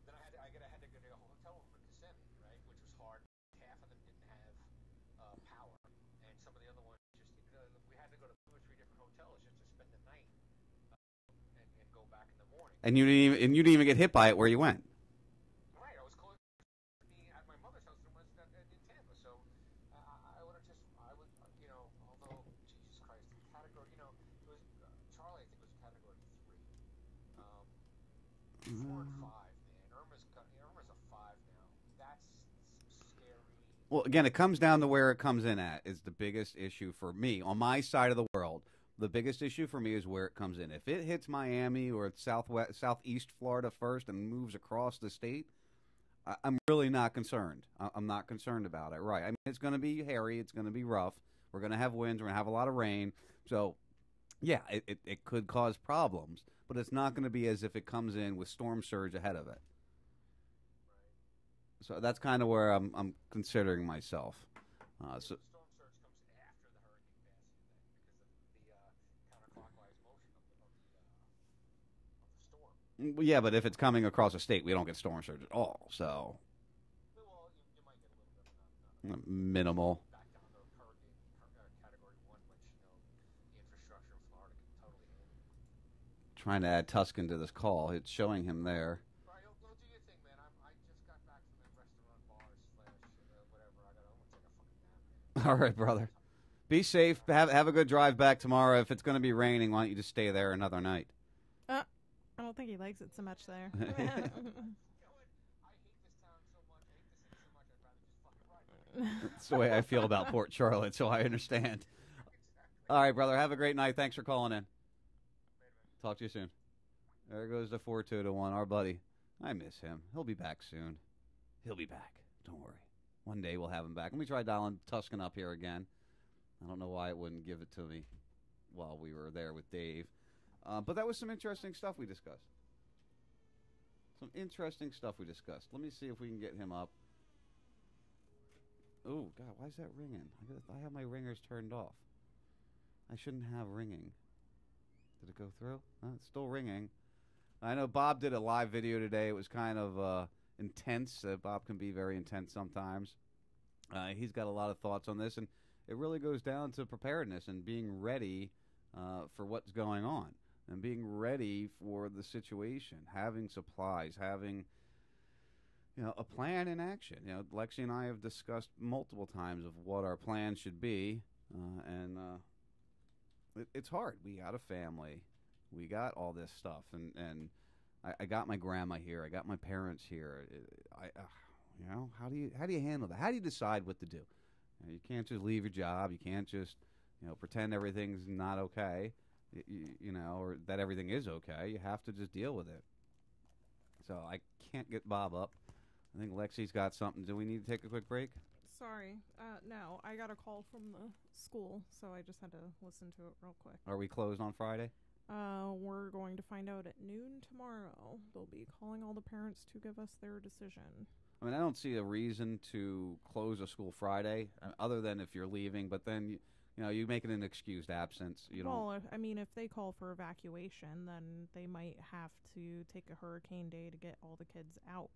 Then I had to go to a hotel room in Kissimmee, right, which was hard. Half of them didn't have power, and some of the other ones just we had to go to 2 or 3 different hotels just to spend the night and go back in the morning. And you didn't even get hit by it where you went. Right, I was close to me at my mother's house in Tampa, so I would, you know, although Jesus Christ, category, you know, it was Charlie. I think was category 3, 4 and 5. Man, Irma's a 5 now. That's scary. Well, again, it comes down to where it comes in at is the biggest issue for me. On my side of the world, the biggest issue for me is where it comes in. If it hits Miami or southeast Florida first and moves across the state, I'm really not concerned. I'm not concerned about it. Right. I mean, it's going to be hairy. It's going to be rough. We're going to have winds. We're going to have a lot of rain. So, yeah, it could cause problems. But it's not going to be as if it comes in with storm surge ahead of it. So that's kind of where I'm considering myself. The storm surge comes after the hurricane passes, because of the counterclockwise motion of the storm. Yeah, but if it's coming across a state, we don't get storm surge at all. So, Well, you might get a little bit of minimal. back down to hurricane category 1, which, you know, the infrastructure in Florida can totally handle. trying to add Tuscan to this call. It's showing him there. All right, brother. Be safe. Have a good drive back tomorrow. If it's going to be raining, why don't you just stay there another night? I don't think he likes it so much there. That's the way I feel about Port Charlotte, so I understand. All right, brother. Have a great night. Thanks for calling in. Talk to you soon. There goes the 4-2-1, our buddy. I miss him. He'll be back soon. He'll be back. Don't worry. One day we'll have him back. Let me try dialing Tuscan up here again. I don't know why it wouldn't give it to me while we were there with Dave. But that was some interesting stuff we discussed. Some interesting stuff we discussed. Let me see if we can get him up. Oh, God, why is that ringing? I have my ringers turned off. I shouldn't have ringing. Did it go through? It's still ringing. I know Bob did a live video today. It was kind of intense. Bob can be very intense sometimes. He's got a lot of thoughts on this, and it really goes down to preparedness and being ready for what's going on and being ready for the situation, having supplies, having a plan in action. Lexi and I have discussed multiple times of what our plan should be, and it's hard. We got a family. We got all this stuff, and I got my grandma here. I got my parents here. How do you handle that? How do you decide what to do? You can't just leave your job. You can't just pretend everything's not okay, or that everything is okay. You have to just deal with it. So I can't get Bob up. I think Lexi's got something. Do we need to take a quick break? Sorry. No, I got a call from the school, so I just had to listen to it real quick. Are we closed on Friday? We're going to find out at noon tomorrow. They'll be calling all the parents to give us their decision. I mean, I don't see a reason to close a school Friday, other than if you're leaving. But then, you make it an excused absence. Well, if they call for evacuation, then they might have to take a hurricane day to get all the kids out.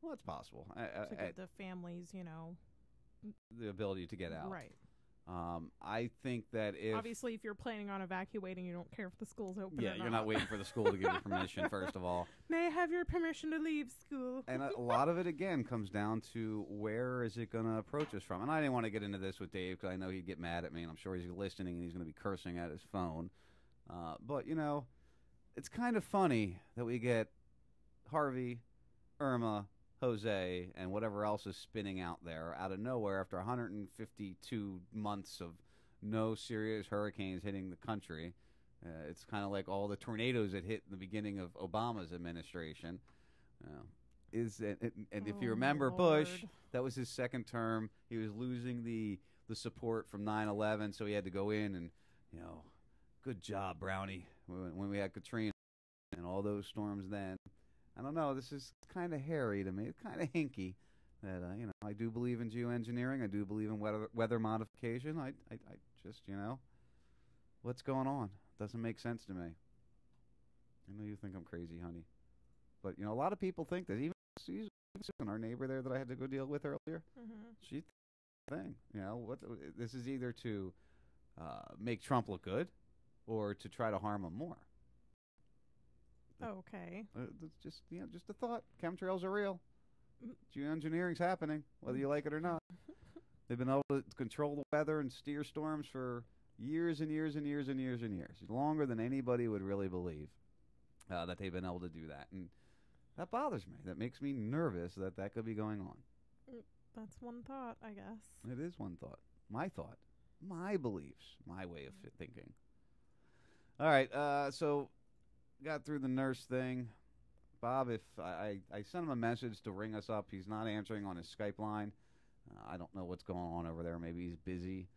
Well, it's possible. To get the families, the ability to get out. Right. I think that obviously, if you're planning on evacuating, you don't care if the school's open or not. You're not waiting for the school to give you permission, first of all. May I have your permission to leave school? And a lot of it, again, comes down to where is it going to approach us from. And I didn't want to get into this with Dave because I know he'd get mad at me, and I'm sure he's listening and he's going to be cursing at his phone. But, it's kind of funny that we get Harvey, Irma, Jose, and whatever else is spinning out there out of nowhere after 152 months of no serious hurricanes hitting the country. It's kind of like all the tornadoes that hit in the beginning of Obama's administration. And if you remember Bush, that was his second term. He was losing the support from 9/11, so he had to go in and, good job, Brownie, when we had Katrina and all those storms then. I don't know. This is kind of hairy to me. It's kind of hinky. That I do believe in geoengineering. I do believe in weather modification. I just what's going on? Doesn't make sense to me. I know you think I'm crazy, honey, but a lot of people think that. Even Susan, our neighbor there that I had to go deal with earlier, she thing. This is either to make Trump look good or to try to harm him more. Okay. Just a thought. Chemtrails are real. Geoengineering's happening, whether you like it or not. They've been able to control the weather and steer storms for years and years and years and years and years, longer than anybody would really believe that they've been able to do that. And that bothers me. That makes me nervous that could be going on. That's one thought, I guess. It is one thought. My thought. My beliefs. My way of thinking. All right, so got through the nurse thing. Bob, if I sent him a message to ring us up. He's not answering on his Skype line. I don't know what's going on over there. Maybe he's busy.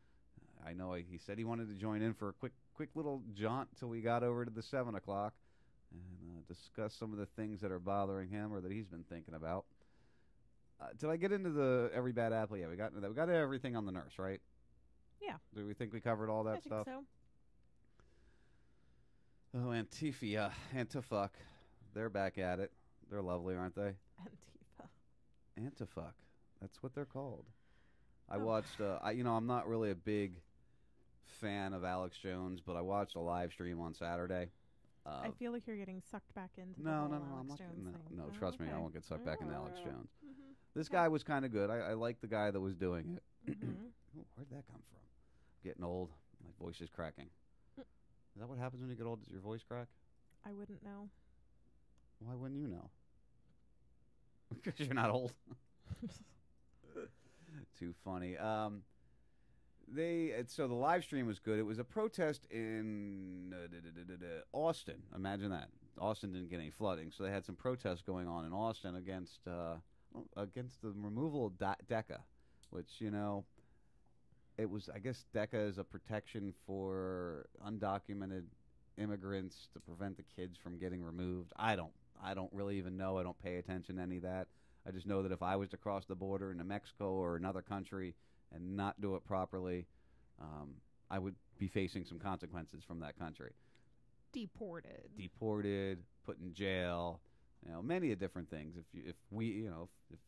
I know he said he wanted to join in for a quick little jaunt till we got over to the 7 o'clock and discuss some of the things that are bothering him or that he's been thinking about. Did I get into the every bad apple? Yeah, we got into that. We got everything on the nurse, right? Yeah. Do we think we covered all that stuff? I think so. Oh, Antifuck. They're back at it. They're lovely, aren't they? Antifuck. That's what they're called. I watched, I'm not really a big fan of Alex Jones, but I watched a live stream on Saturday, I feel like you're getting sucked back into the No, whole no, no, Alex I'm not. Jones thing. No, Oh, trust me, I okay. won't get sucked back into Alex Jones. Mm-hmm. This guy was kind of good. I like the guy that was doing it. Mm-hmm. Ooh, where'd that come from? Getting old. My voice is cracking. Is that what happens when you get old? Does your voice crack? I wouldn't know. Why wouldn't you know? Because you're not old. Too funny. So the live stream was good. It was a protest in Austin. Imagine that. Austin didn't get any flooding, so they had some protests going on in Austin against the removal of DECA, which, you know, it was, I guess DECA is a protection for undocumented immigrants to prevent the kids from getting removed. I don't really even know. I don't pay attention to any of that. I just know that if I was to cross the border into Mexico or another country and not do it properly, I would be facing some consequences from that country. Deported, put in jail, you know, many different things. If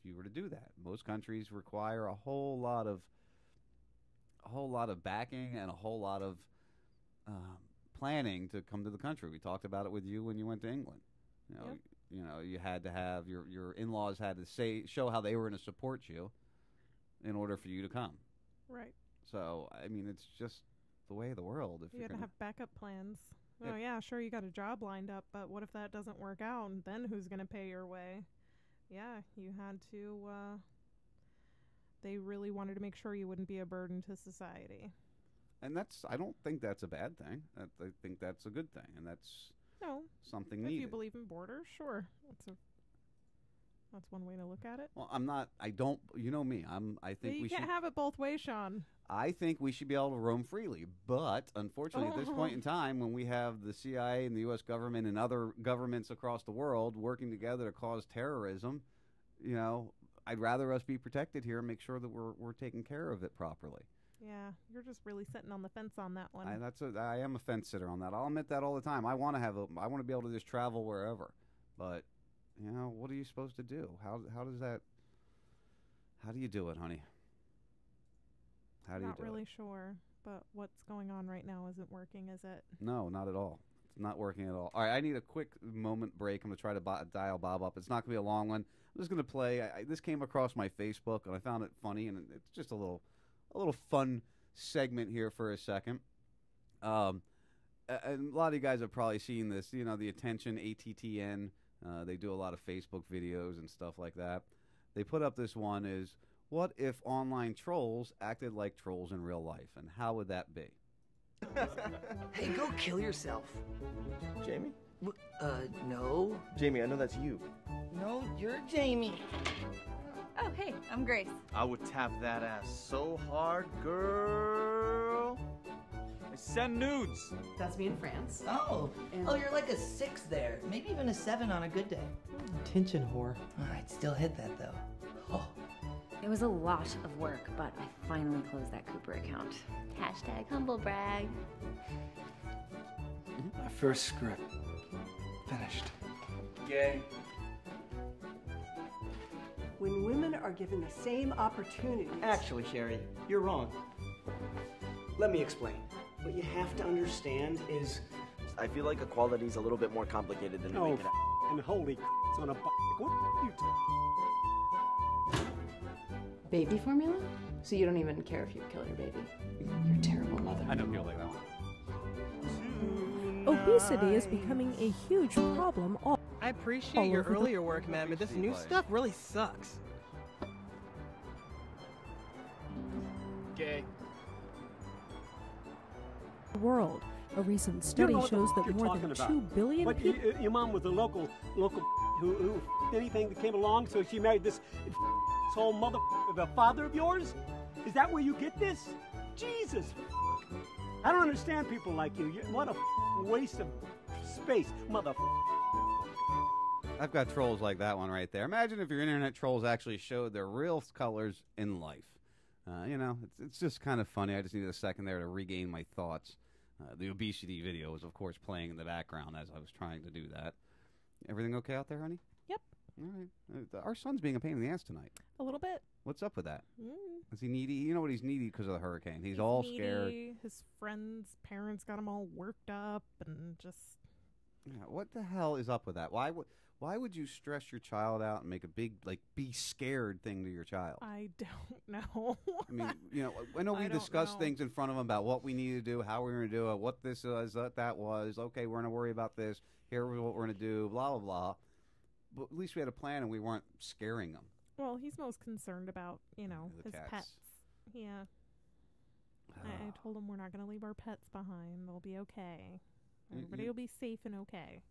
you were to do that, most countries require a whole lot of backing and a whole lot of planning to come to the country. We talked about it with you when you went to England. You know, you had to have your in-laws had to show how they were going to support you in order for you to come. Right. So, I mean, it's just the way of the world. If You you're got to gonna, have backup plans. Yeah. Oh, yeah, sure, you got a job lined up, but what if that doesn't work out, and then who's going to pay your way? Yeah, you had to, they really wanted to make sure you wouldn't be a burden to society. and I don't think that's a bad thing. I think that's a good thing, and that's something If needed. you believe in borders, sure. That's one way to look at it. Well, I don't, you know me, I think You we can't should. have it both ways, Sean. I think we should be able to roam freely, but unfortunately, at this point in time, when we have the CIA and the U.S. government and other governments across the world working together to cause terrorism, you know, I'd rather us be protected here and make sure that we're taking care of it properly. Yeah, you're just really sitting on the fence on that one. I am a fence sitter on that. I'll admit that all the time. I want to be able to just travel wherever, but you know, what are you supposed to do? How do you do it, honey? How do you Not do really it? sure, but what's going on right now isn't working, is it? No, not at all. It's not working at all. All right, I need a quick moment break. I'm going to try to dial Bob up. It's not going to be a long one. I'm just going to play. This came across my Facebook, and I found it funny, and it's just a little fun segment here for a second. And a lot of you guys have probably seen this. You know, the Attention, ATTN. They do a lot of Facebook videos and stuff like that. They put up this one is, what if online trolls acted like trolls in real life, and how would that be? Hey, go kill yourself. Jamie? No. Jamie, I know that's you. No, you're Jamie. Oh, hey, I'm Grace. I would tap that ass so hard, girl. I send nudes. That's me in France. Oh, you're like a 6 there. Maybe even a 7 on a good day. Attention whore. I'd still hit that, though. Oh. It was a lot of work, but I finally closed that Cooper account. Hashtag humble brag. My first script. Finished. Gay. When women are given the same opportunities... Actually, Sherry, you're wrong. Let me explain. What you have to understand is... I feel like equality's a little bit more complicated than Oh, we make it. and holy on a what you Baby formula? So you don't even care if you kill your baby. You're a terrible mother. I know people like that one. Obesity is becoming a huge problem. I appreciate your earlier work, man, but this new stuff really sucks. Gay. World. A recent study shows that more than 2 billion people. Your mom was a local who anything that came along, so she married this whole mother of a father of yours? Is that where you get this? Jesus! I don't understand people like you. What a waste of space, mother. I've got trolls like that one right there. Imagine if your internet trolls actually showed their real colors in life. You know, it's just kind of funny. I just needed a second there to regain my thoughts. The obesity video was, of course, playing in the background as I was trying to do that. Everything okay out there, honey? Yep. All right. Our son's being a pain in the ass tonight. A little bit. What's up with that? Mm. Is he needy? You know what? He's needy because of the hurricane. He's all needy. scared. His friends' parents got him all worked up and just... Yeah, what the hell is up with that? Why would you stress your child out and make a big, like, be scared thing to your child? I don't know. I mean, I know we discuss things in front of them about what we need to do, how we're going to do it, what this is, what that was. Okay, we're going to worry about this. Here's what we're going to do, blah, blah, blah. But at least we had a plan and we weren't scaring them. Well, he's most concerned about, his cats. pets. Yeah. I told him we're not going to leave our pets behind. They'll be okay. Everybody will be safe and okay.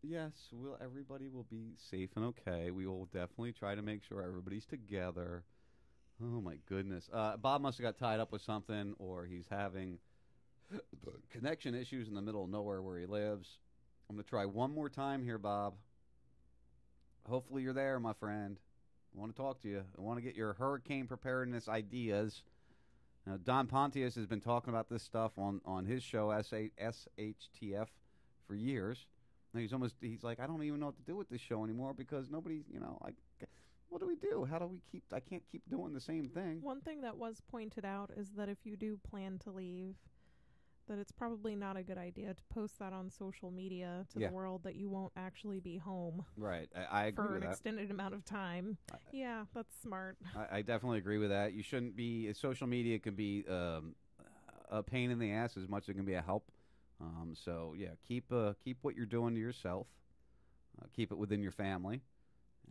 Yes, everybody will be safe and okay. We will definitely try to make sure everybody's together. Oh, my goodness. Bob must have got tied up with something, or he's having connection issues in the middle of nowhere where he lives. I'm going to try one more time here, Bob. Hopefully you're there, my friend. I want to talk to you. I want to get your hurricane preparedness ideas. Now, Don Pontius has been talking about this stuff on his show, SHTF, for years. Now he's like, I don't even know what to do with this show anymore because nobody, what do we do? How do we I can't keep doing the same thing. One thing that was pointed out is that if you do plan to leave, that it's probably not a good idea to post that on social media to the world that you won't actually be home. Right. I agree for with an that. extended amount of time. Yeah, that's smart. I definitely agree with that. You shouldn't be, social media can be a pain in the ass as much as it can be a help. So yeah, keep what you're doing to yourself. Keep it within your family.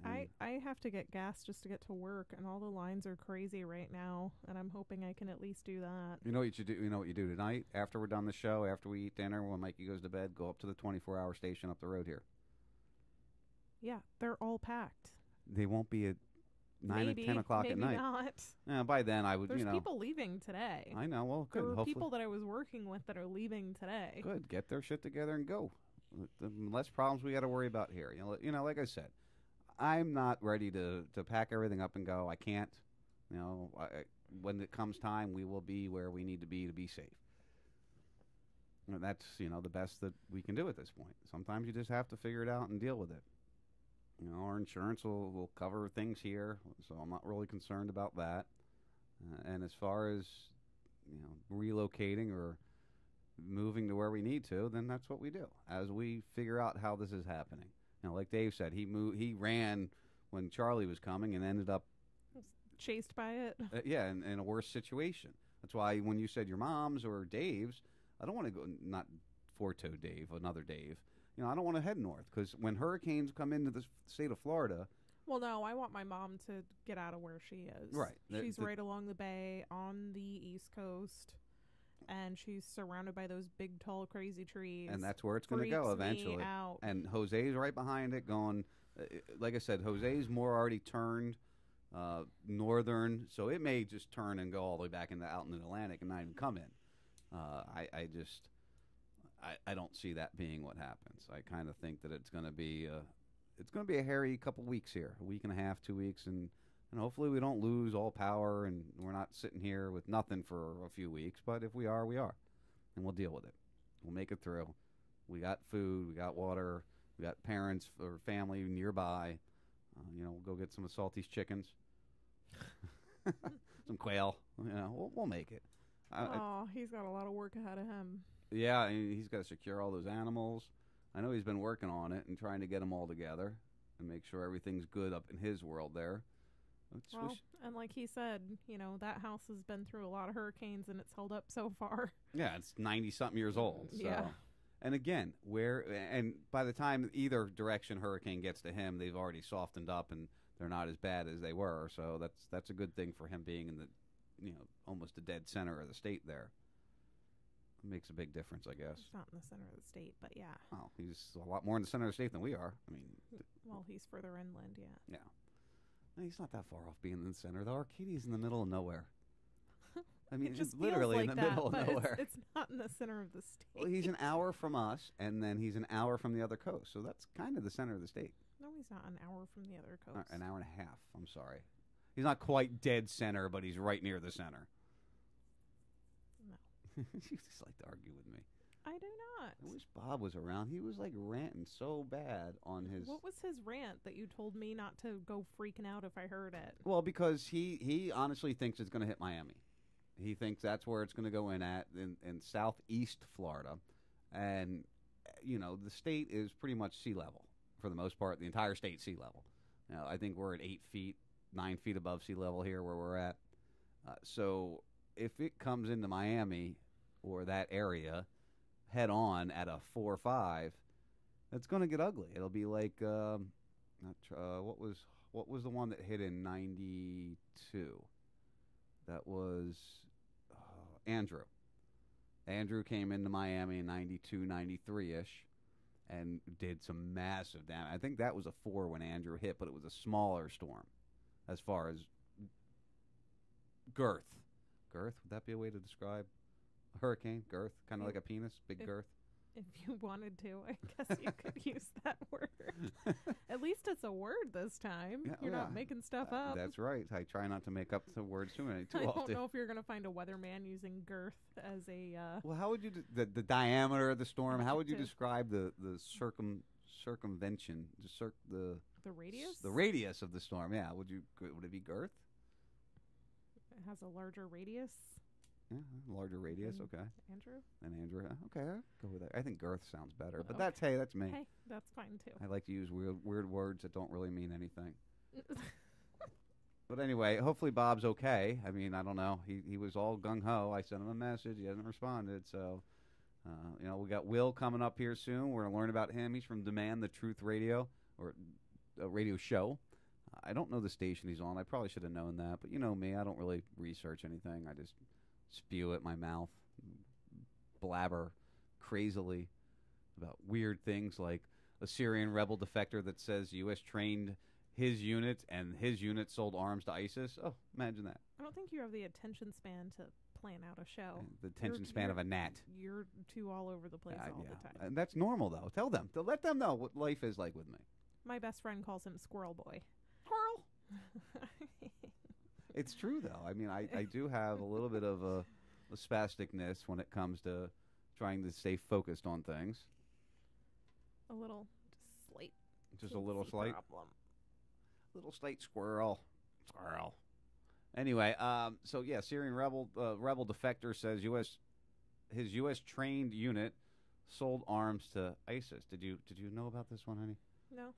I have to get gas just to get to work, and all the lines are crazy right now, and I'm hoping I can at least do that. You know what you do? You know what you do tonight? After we're done the show, after we eat dinner, when Mikey goes to bed, go up to the 24-hour station up the road here. Yeah, they're all packed. They won't be at 9 maybe, or 10 o'clock at night. Maybe not. Yeah, by then I would, There's people leaving today. I know. Well, good. There were Hopefully. people that I was working with that are leaving today. Good. Get their shit together and go. The less problems we got to worry about here. Like I said, I'm not ready to pack everything up and go. I can't. When it comes time, we will be where we need to be safe. And that's, the best that we can do at this point. Sometimes you just have to figure it out and deal with it. Our insurance will cover things here, so I'm not really concerned about that. And as far as, relocating or moving to where we need to, then that's what we do as we figure out how this is happening. Like Dave said, he ran when Charlie was coming and ended up chased by it. In a worse situation. That's why when you said your mom's or Dave's, I don't want to go, not Forto Dave, another Dave. I don't want to head north because when hurricanes come into the state of Florida. Well, no, I want my mom to get out of where she is. Right. She's right along the bay on the East Coast, and she's surrounded by those big, tall, crazy trees. And that's where it's going to go eventually. Me out. And Jose's right behind it going, like I said, Jose's more already turned northern, so it may just turn and go all the way back out in the Atlantic and not even come in. I don't see that being what happens. I kind of think that it's going to be a hairy couple weeks here, a week and a half, 2 weeks, and hopefully we don't lose all power and we're not sitting here with nothing for a few weeks. But if we are, we are, and we'll deal with it. We'll make it through. We got food, we got water, we got parents or family nearby. We'll go get some of Salty's chickens, some quail. We'll make it. He's got a lot of work ahead of him. Yeah, he's got to secure all those animals. I know he's been working on it and trying to get them all together and make sure everything's good up in his world there. And like he said, that house has been through a lot of hurricanes and it's held up so far. Yeah, it's 90-something years old. So. Yeah. And again, by the time either direction hurricane gets to him, they've already softened up and they're not as bad as they were. So that's a good thing for him being in the, almost the dead center of the state there. Makes a big difference, I guess. He's not in the center of the state, but yeah. Oh, he's a lot more in the center of the state than we are. Well, he's further inland, yeah. Yeah. No, he's not that far off being in the center, though. Arcadia's in the middle of nowhere. It just literally feels like in the middle of nowhere. It's not in the center of the state. Well, he's an hour from us, and then he's an hour from the other coast. So that's kind of the center of the state. No, he's not an hour from the other coast. An hour and a half. I'm sorry. He's not quite dead center, but he's right near the center. No. You just like to argue with me. I do not. I wish Bob was around. He was like ranting so bad on his... What was his rant that you told me not to go freaking out if I heard it? Well, because he honestly thinks it's going to hit Miami. He thinks that's where it's going to go in southeast Florida. And the state is pretty much sea level for the most part. The entire state sea level. I think we're at 8 feet, 9 feet above sea level here where we're at. So if it comes into Miami or that area head on at a 4 or 5, it's going to get ugly. It'll be like what was the one that hit in 92? That was Andrew. Andrew came into Miami in 92, 93-ish and did some massive damage. I think that was a 4 when Andrew hit, but it was a smaller storm as far as girth. Girth, would that be a way to describe a hurricane? Girth, kind of like a penis, big girth? If you wanted to, I guess you could use that word. At least it's a word this time. Yeah, You're not making stuff up. That's right. I try not to make up the words too I often. don't know if you're going to find a weatherman using girth as a... Well, how would you... the diameter of the storm, how would you describe the circumvention? The radius? The radius of the storm, yeah. Would it be girth? It has a larger radius. Yeah, larger radius, okay. Andrew? And Andrew, okay, I'll go with that. I think girth sounds better, but Okay. that's me. Hey, that's fine too. I like to use weird words that don't really mean anything. But anyway, hopefully Bob's okay. I mean, I don't know. He was all gung-ho. I sent him a message. He hasn't responded, so... we got Will coming up here soon. We're going to learn about him. He's from Demand the Truth Radio, or a radio show. I don't know the station he's on. I probably should have known that, but you know me. I don't really research anything. I just spew at my mouth, blabber crazily about weird things like a Syrian rebel defector that says U.S. trained his unit and his unit sold arms to ISIS. Oh, imagine that. I don't think you have the attention span to plan out a show. The attention span of a gnat. You're too all over the place all the time. And that's normal, though. Tell them. Let them know what life is like with me. My best friend calls him Squirrel Boy. Squirrel! It's true, though. I mean, I do have a little bit of a spasticness when it comes to trying to stay focused on things. A little slight. Just a little slight? Problem. Little slight squirrel. Squirrel. Anyway, so yeah, Syrian rebel defector says his U.S. trained unit sold arms to ISIS. Did you know about this one, honey? No.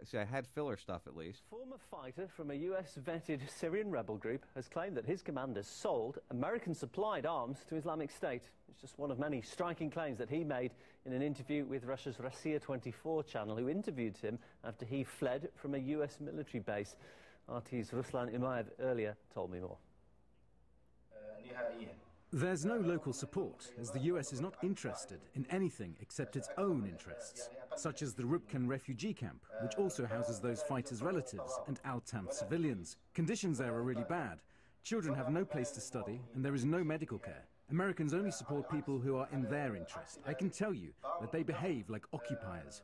See, I had filler stuff at least. Former fighter from a US-vetted Syrian rebel group has claimed that his commanders sold American-supplied arms to Islamic State. It's just one of many striking claims that he made in an interview with Russia's Rossiya 24 channel, who interviewed him after he fled from a US military base. RT's Ruslan Imayev earlier told me more. There's no local support, as the US is not interested in anything except its own interests, such as the Rubkan refugee camp, which also houses those fighters' relatives and Al-Tanf civilians. Conditions there are really bad. Children have no place to study, and there is no medical care. Americans only support people who are in their interest. I can tell you that they behave like occupiers.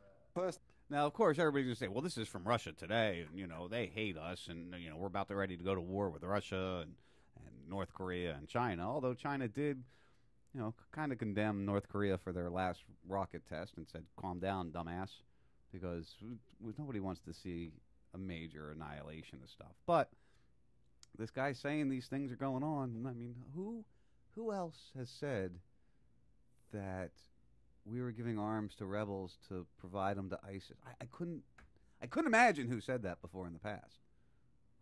Now, of course, everybody's going to say, well, this is from Russia Today, and, they hate us, and, we're about to ready to go to war with Russia and North Korea and China, although China did, kind of condemn North Korea for their last rocket test and said, calm down, dumbass, because nobody wants to see a major annihilation of stuff. But this guy's saying these things are going on. I mean, who else has said that we were giving arms to rebels to provide them to ISIS? I couldn't imagine who said that before in the past,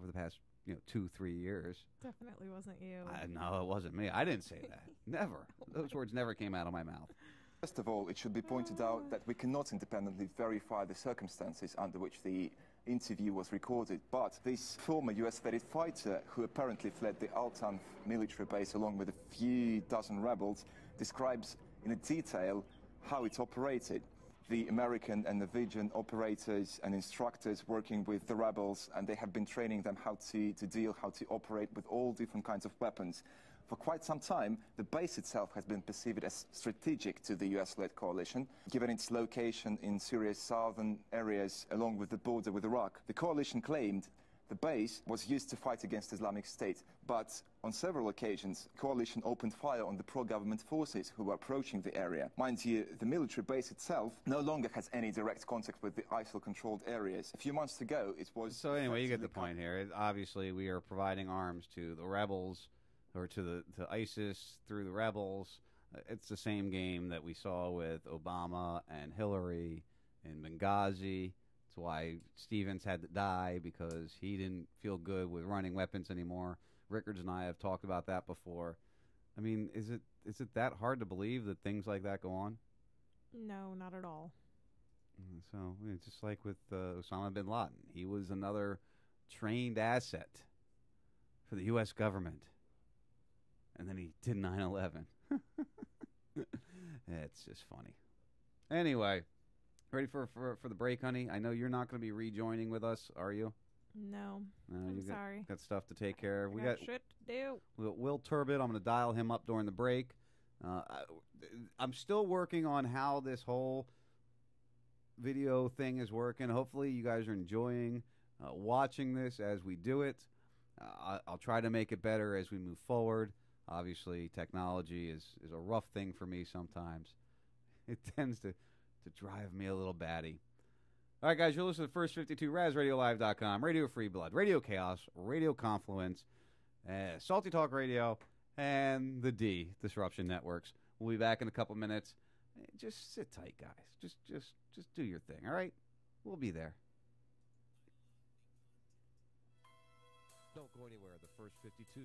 over the past 2-3 years. Definitely wasn't you. No, it wasn't me. I didn't say that. Never. Those words never came out of my mouth. First of all, it should be pointed out that we cannot independently verify the circumstances under which the interview was recorded, but this former US-vetted fighter, who apparently fled the Al-Tanf military base along with a few dozen rebels, describes in detail how it operated. The American and Norwegian operators and instructors working with the rebels, and they have been training them how to operate with all different kinds of weapons. For quite some time, the base itself has been perceived as strategic to the US-led coalition, given its location in Syria's southern areas along with the border with Iraq. The coalition claimed the base was used to fight against Islamic State, but on several occasions, the coalition opened fire on the pro-government forces who were approaching the area. Mind you, the military base itself no longer has any direct contact with the ISIL-controlled areas. A few months ago, it was... So anyway, you get the point here. Obviously, we are providing arms to the rebels, or to ISIS through the rebels. It's the same game that we saw with Obama and Hillary in Benghazi. It's why Stevens had to die, because he didn't feel good with running weapons anymore. Rickards and I have talked about that before. I mean, is it that hard to believe that things like that go on? No, not at all. So it's just like with Osama bin Laden. He was another trained asset for the U.S. government. And then he did 9/11. It's just funny. Anyway, ready for the break, honey? I know you're not going to be rejoining with us, are you? No, No, I'm you sorry. Got stuff to take care of. I got shit to do. Will Turbid, I'm going to dial him up during the break. I'm still working on how this whole video thing is working. Hopefully you guys are enjoying watching this as we do it. I'll try to make it better as we move forward. Obviously, technology is a rough thing for me sometimes. It tends to drive me a little batty. All right, guys, you're listening to First 52, RazRadioLive.com, Radio Free Blood, Radio Chaos, Radio Confluence, Salty Talk Radio, and the Disruption Networks. We'll be back in a couple minutes. Just sit tight, guys. Just do your thing, all right? We'll be there. Don't go anywhere. The First 52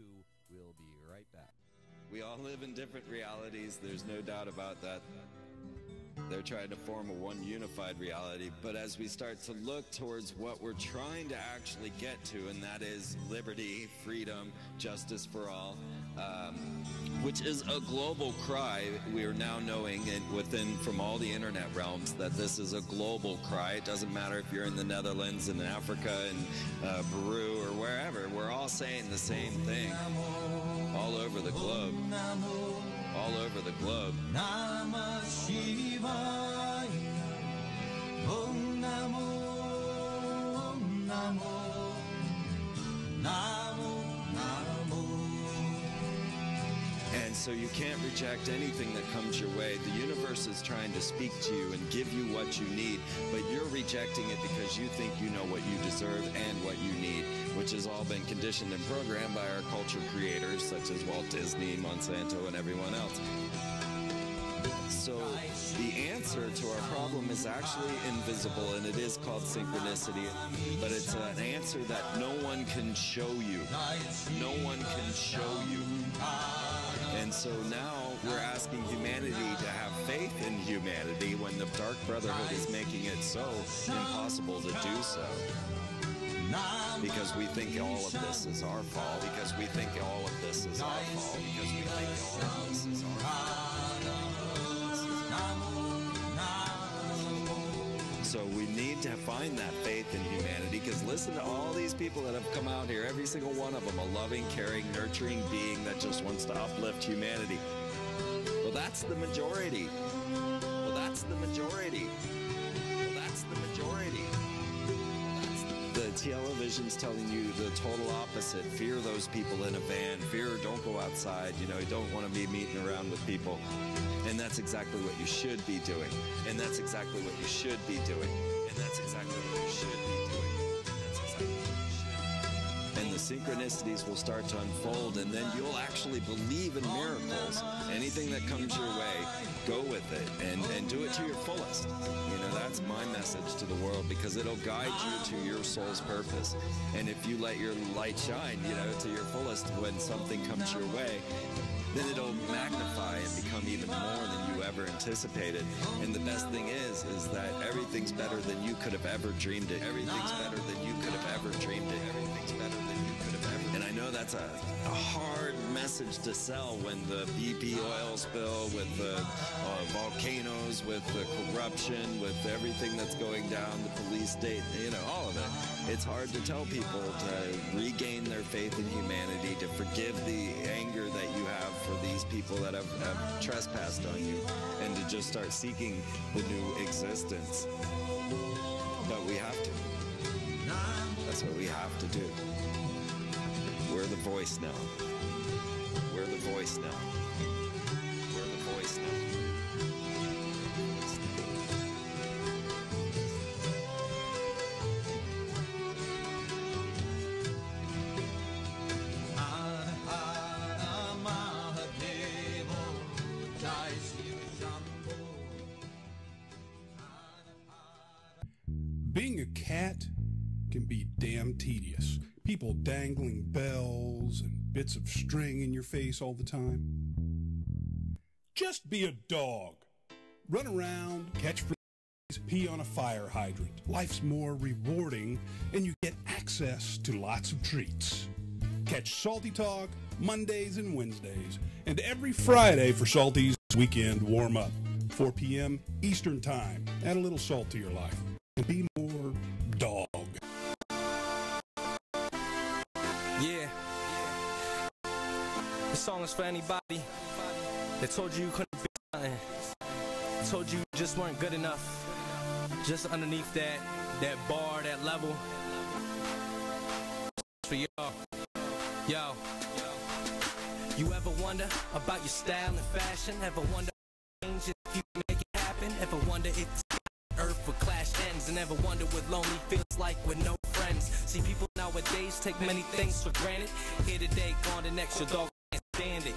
will be right back. We all live in different realities. There's no doubt about that. They're trying to form a one unified reality. But as we start to look towards what we're trying to actually get to, and that is liberty, freedom, justice for all, which is a global cry. We are now knowing within from all the internet realms that this is a global cry. It doesn't matter if you're in the Netherlands, in Africa, in Peru, or wherever. We're all saying the same thing all over the globe. All over the globe. Namah Shivaya. Om Namo, Om Namo, Namo, Namo. And so you can't reject anything that comes your way. The universe is trying to speak to you and give you what you need, but you're rejecting it because you think you know what you deserve and what you need, which has all been conditioned and programmed by our culture creators, such as Walt Disney, Monsanto, and everyone else. So the answer to our problem is actually invisible, and it is called synchronicity, but it's an answer that no one can show you. No one can show you. And so now we're asking humanity to have faith in humanity when the Dark Brotherhood is making it so impossible to do so. Because we think all of this is our fault. Because we think all of this is our fault. Because we think all of this is our fault. So we need to find that faith in humanity, because listen to all these people that have come out here, every single one of them, a loving, caring, nurturing being that just wants to uplift humanity. Well, that's the majority. Well, that's the majority. Well, that's the majority. The television's telling you the total opposite. Fear those people in a van. Fear, don't go outside. You know, you don't want to be meeting around with people. And that's exactly what you should be doing. And that's exactly what you should be doing. And that's exactly what you should be doing. And that's exactly what you should. And the synchronicities will start to unfold, and then you'll actually believe in miracles. Anything that comes your way, go with it and do it to your fullest. You know, that's my message to the world, because it'll guide you to your soul's purpose. And if you let your light shine, you know, to your fullest when something comes your way, then it'll magnify and become even more than you ever anticipated. And the best thing is that everything's better than you could have ever dreamed it. Everything's better than you could have ever dreamed it. Everything's better than you could have ever. And I know that's a hard message to sell when the BP oil spill, with the volcanoes, with the corruption, with everything that's going down, the police state, you know, all of it. It's hard to tell people to regain their faith in humanity, to forgive the anger that you have for these people that have trespassed on you, and to just start seeking the new existence. But we have to. That's what we have to do. We're the voice now. We're the voice now. We're the voice now. Being a cat can be damn tedious. People dangling bells and bits of string in your face all the time. Just be a dog. Run around, catch fleas, pee on a fire hydrant. Life's more rewarding, and you get access to lots of treats. Catch Salty Talk Mondays and Wednesdays, and every Friday for Salty's Weekend Warm-Up, 4 p.m. Eastern Time. Add a little salt to your life, and be more dog. Yeah. This song is for anybody that told you you couldn't be nothing. Told you you just weren't good enough. Just underneath that bar, that level. For y'all. Yo. You ever wonder about your style and fashion? Ever wonder if you can make it happen? Ever wonder if Earth would clash ends? And ever wonder what lonely feels like with no friends? See, people nowadays take many things for granted. Here today, gone the next, your dog can't stand it.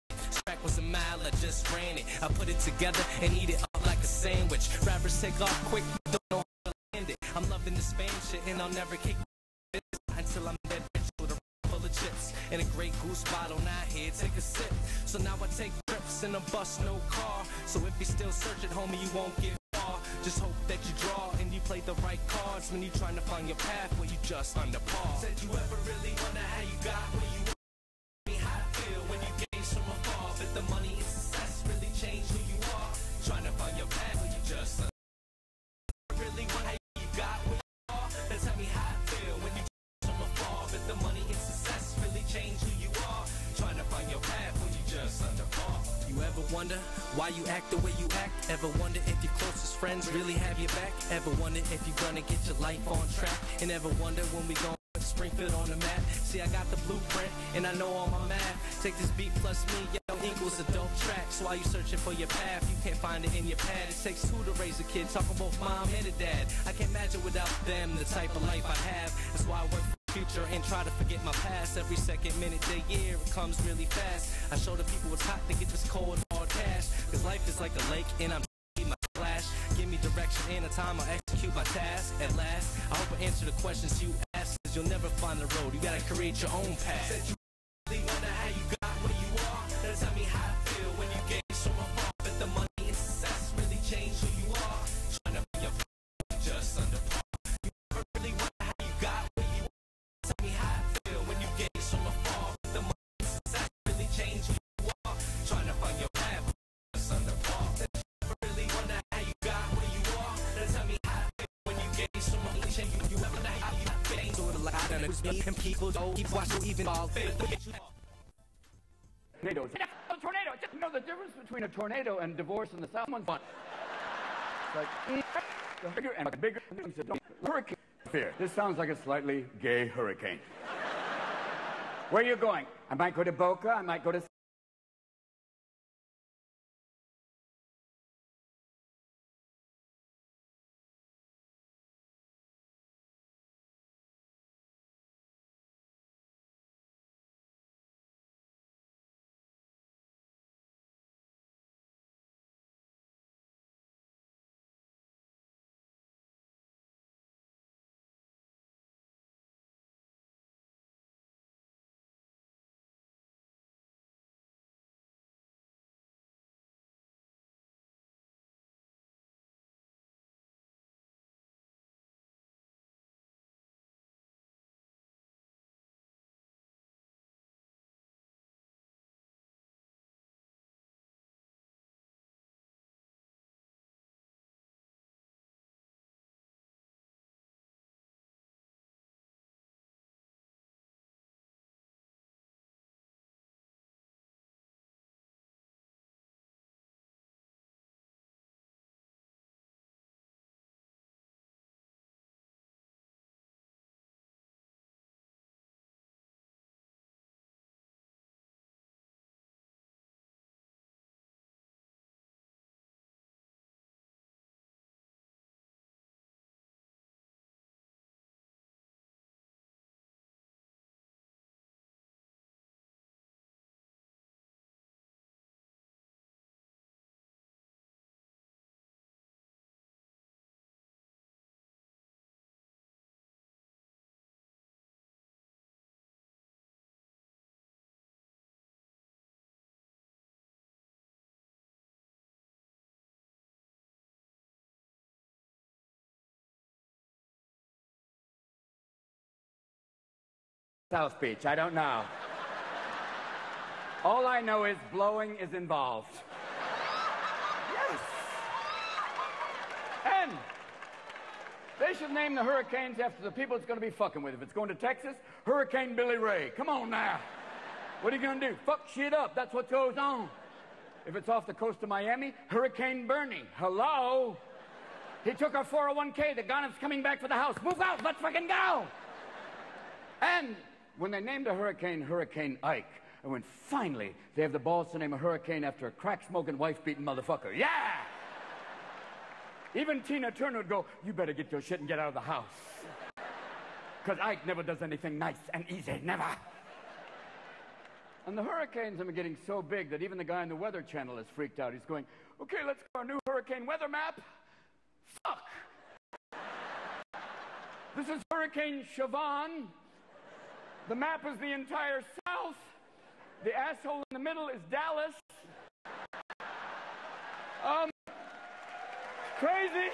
This track was a mile, I just ran it. I put it together and eat it up like a sandwich. Rappers take off quick, don't know how to land it. I'm loving this fan shit and I'll never kick it until I'm dead with a full of chips and a Grey Goose bottle. Now here, take a sip. So now I take trips in a bus, no car. So if you're still searching, homie, you won't get far. Just hope that you draw and you play the right cards when you're trying to find your path where you just under par. Said you ever really wonder how you got where you are? How I feel when you gain from afar. But the money and success really change who you are. Trying to find your path where you just under par. Really wonder how you got where you are? Then tell me how I feel when you from afar. But the money and success really change who you are. Trying to find your path when you just under par. You ever wonder why you act the way you act? Ever wonder if your closest friends really have your back? Ever wonder if you're gonna get your life on track? And ever wonder when we gon' put Springfield on the map? See, I got the blueprint and I know all my math. Take this beat plus me, yo, equals a dope track. So while you searching for your path, you can't find it in your pad. It takes two to raise a kid, talking both mom and a dad. I can't imagine without them the type of life I have. That's why I work for the future and try to forget my past. Every second, minute, day, year, it comes really fast. I show the people what's hot to get this cold hard cash. Cause life is like a lake and I'm my splash. Give me direction and a time I'll execute my task. At last, I hope I answer the questions you ask. Cause you'll never find the road, you gotta create your own path. Said you really wonder how you got where you are. Now tell me how I feel when you gain from afar. But the money and success really change who you are. Trying to be your just under par. You never really wonder how you got where you are. Tell me how I feel when you gain from afar. But the money and success really change who you are. Trying to find your path just under par. Really wonder how you got where you are. Now tell me how I feel when you gain from afar. You ever know how you gain sort of like I done it. And people don't keep watching even ball. Tornadoes. A tornado. Just know the difference between a tornado and divorce in the South. One's fun. Like bigger and bigger. Hurricane fear. This sounds like a slightly gay hurricane. Where are you going? I might go to Boca. I might go to South Beach. I don't know. All I know is blowing is involved. Yes. And they should name the hurricanes after the people it's going to be fucking with. If it's going to Texas, Hurricane Billy Ray. Come on now. What are you going to do? Fuck shit up. That's what goes on. If it's off the coast of Miami, Hurricane Bernie. Hello? He took our 401k. The gun's coming back for the house. Move out. Let's fucking go. And when they named a hurricane Hurricane Ike, I went, finally, they have the balls to name a hurricane after a crack-smoking, wife-beating motherfucker. Yeah! Even Tina Turner would go, you better get your shit and get out of the house. Because Ike never does anything nice and easy. Never. And the hurricanes are getting so big that even the guy on the Weather Channel is freaked out. He's going, okay, let's go our new hurricane weather map. Fuck! This is Hurricane Siobhan. The map is the entire South. The asshole in the middle is Dallas. Crazy.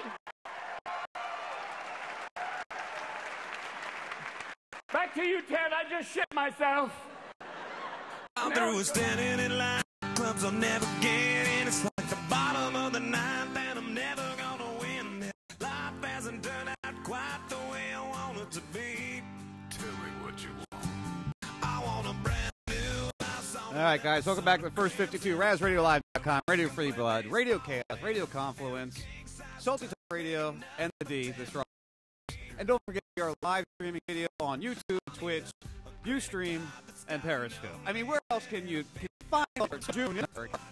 Back to you, Ted. I just shit myself. I'm through with standing in line. Clubs I'll never get in. It's like the bottom of the ninth, and I'm never gonna win. Life hasn't turned out quite the way I want it to be. Tell me what you want. I want a brand new house on. All right, guys, welcome back to the First 52, RazRadioLive.com, Radio Free Blood, Radio Chaos, Radio Confluence, Salty Talk Radio, and the D, this rock. And don't forget our live streaming video on YouTube, Twitch, Ustream, and Periscope. I mean, where else can you find June?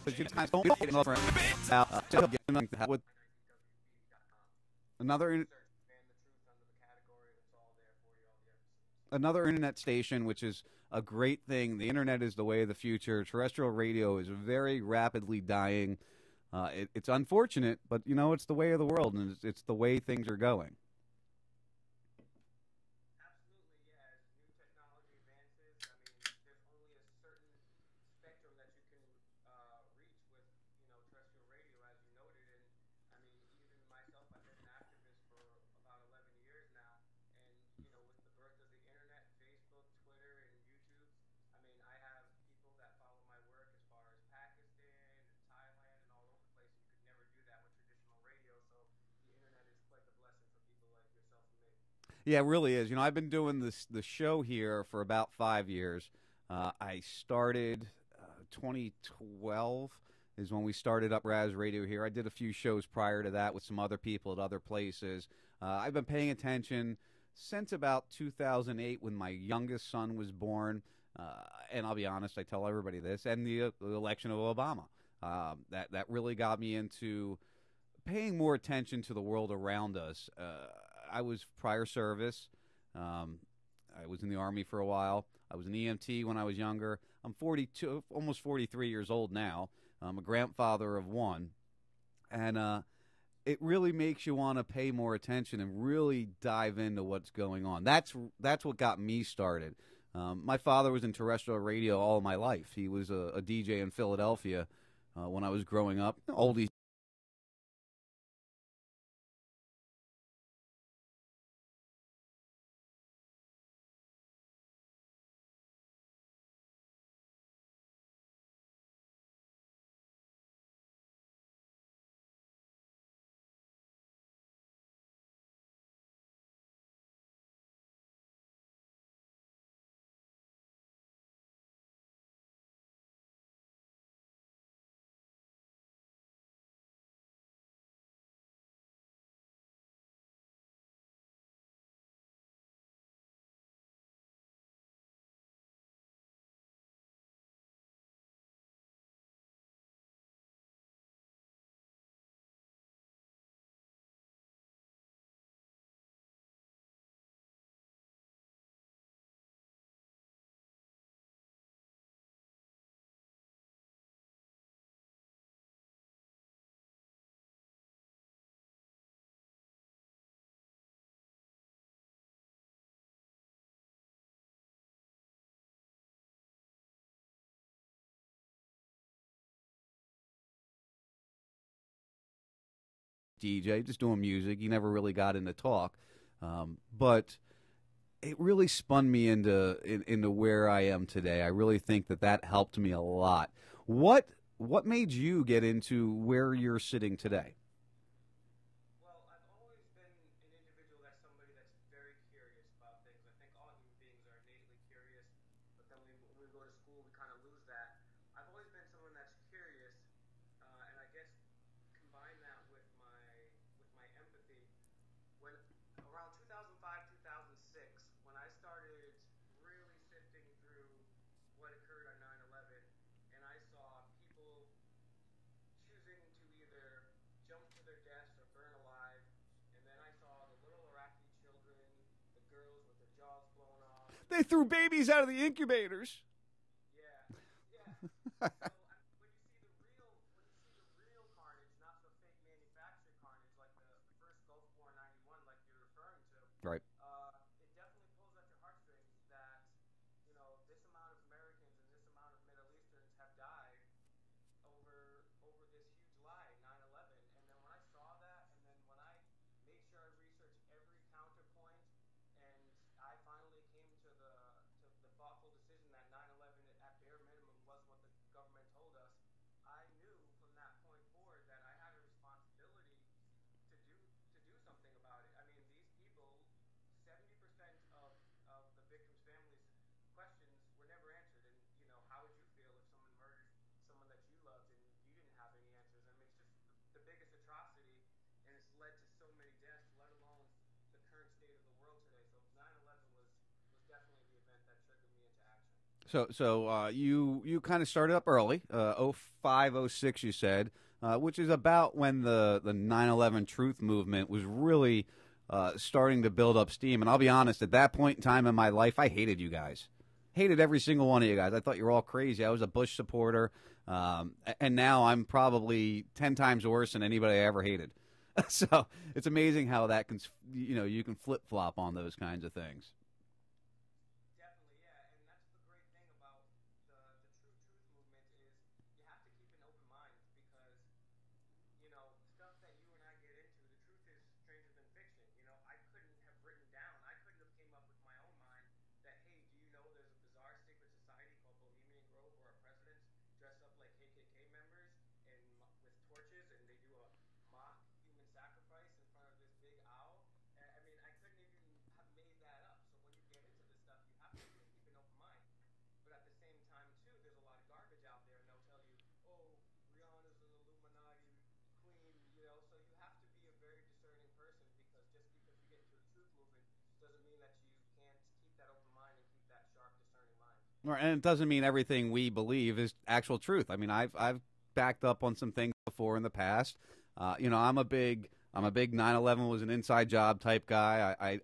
Because you guys don't get another with another internet station, which is a great thing. The internet is the way of the future. Terrestrial radio is very rapidly dying. It's unfortunate, but you know, it's the way of the world, and it's the way things are going. Yeah, it really is. You know, I've been doing the show here for about 5 years. I started 2012 is when we started up Raz Radio here. I did a few shows prior to that with some other people at other places. I've been paying attention since about 2008 when my youngest son was born. And I'll be honest, I tell everybody this, and the election of Obama. That really got me into paying more attention to the world around us. I was prior service. I was in the Army for a while. I was an EMT when I was younger. I'm 42, almost 43 years old now. I'm a grandfather of one. And it really makes you want to pay more attention and really dive into what's going on. That's what got me started. My father was in terrestrial radio all my life. He was a DJ in Philadelphia when I was growing up. Oldie. DJ, just doing music. He never really got into talk. But it really spun me into where I am today. I really think that helped me a lot. What made you get into where you're sitting today? They threw babies out of the incubators. Right. So you kind of started up early, 05, 06, you said, which is about when the 9/11 Truth movement was really starting to build up steam. And I'll be honest, at that point in time in my life, I hated you guys. Hated every single one of you guys. I thought you were all crazy. I was a Bush supporter, and now I'm probably 10 times worse than anybody I ever hated. So it's amazing how that can, you can flip-flop on those kinds of things. And it doesn't mean everything we believe is actual truth. I mean, I've backed up on some things before in the past. I'm a big 9/11 was an inside job type guy.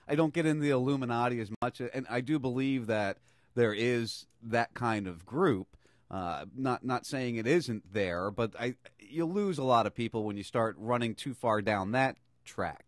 I don't get into the Illuminati as much, and I do believe that there is that kind of group. Not saying it isn't there, but you lose a lot of people when you start running too far down that track.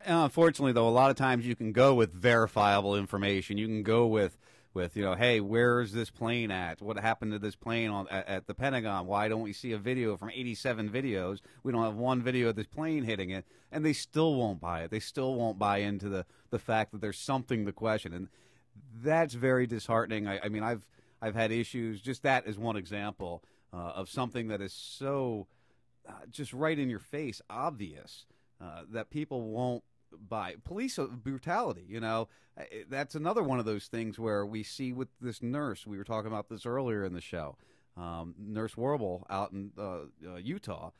Unfortunately, though, a lot of times you can go with verifiable information. You can go with hey, where's this plane at? What happened to this plane at the Pentagon? Why don't we see a video from 87 videos? We don't have one video of this plane hitting it, and they still won't buy it. They still won't buy into the fact that there's something to question, and that's very disheartening. I mean, I've had issues. Just that is one example of something that is so just right in your face, obvious, that people won't buy. Police brutality, that's another one of those things where we see with this nurse. We were talking about this earlier in the show. Nurse Warble out in Utah.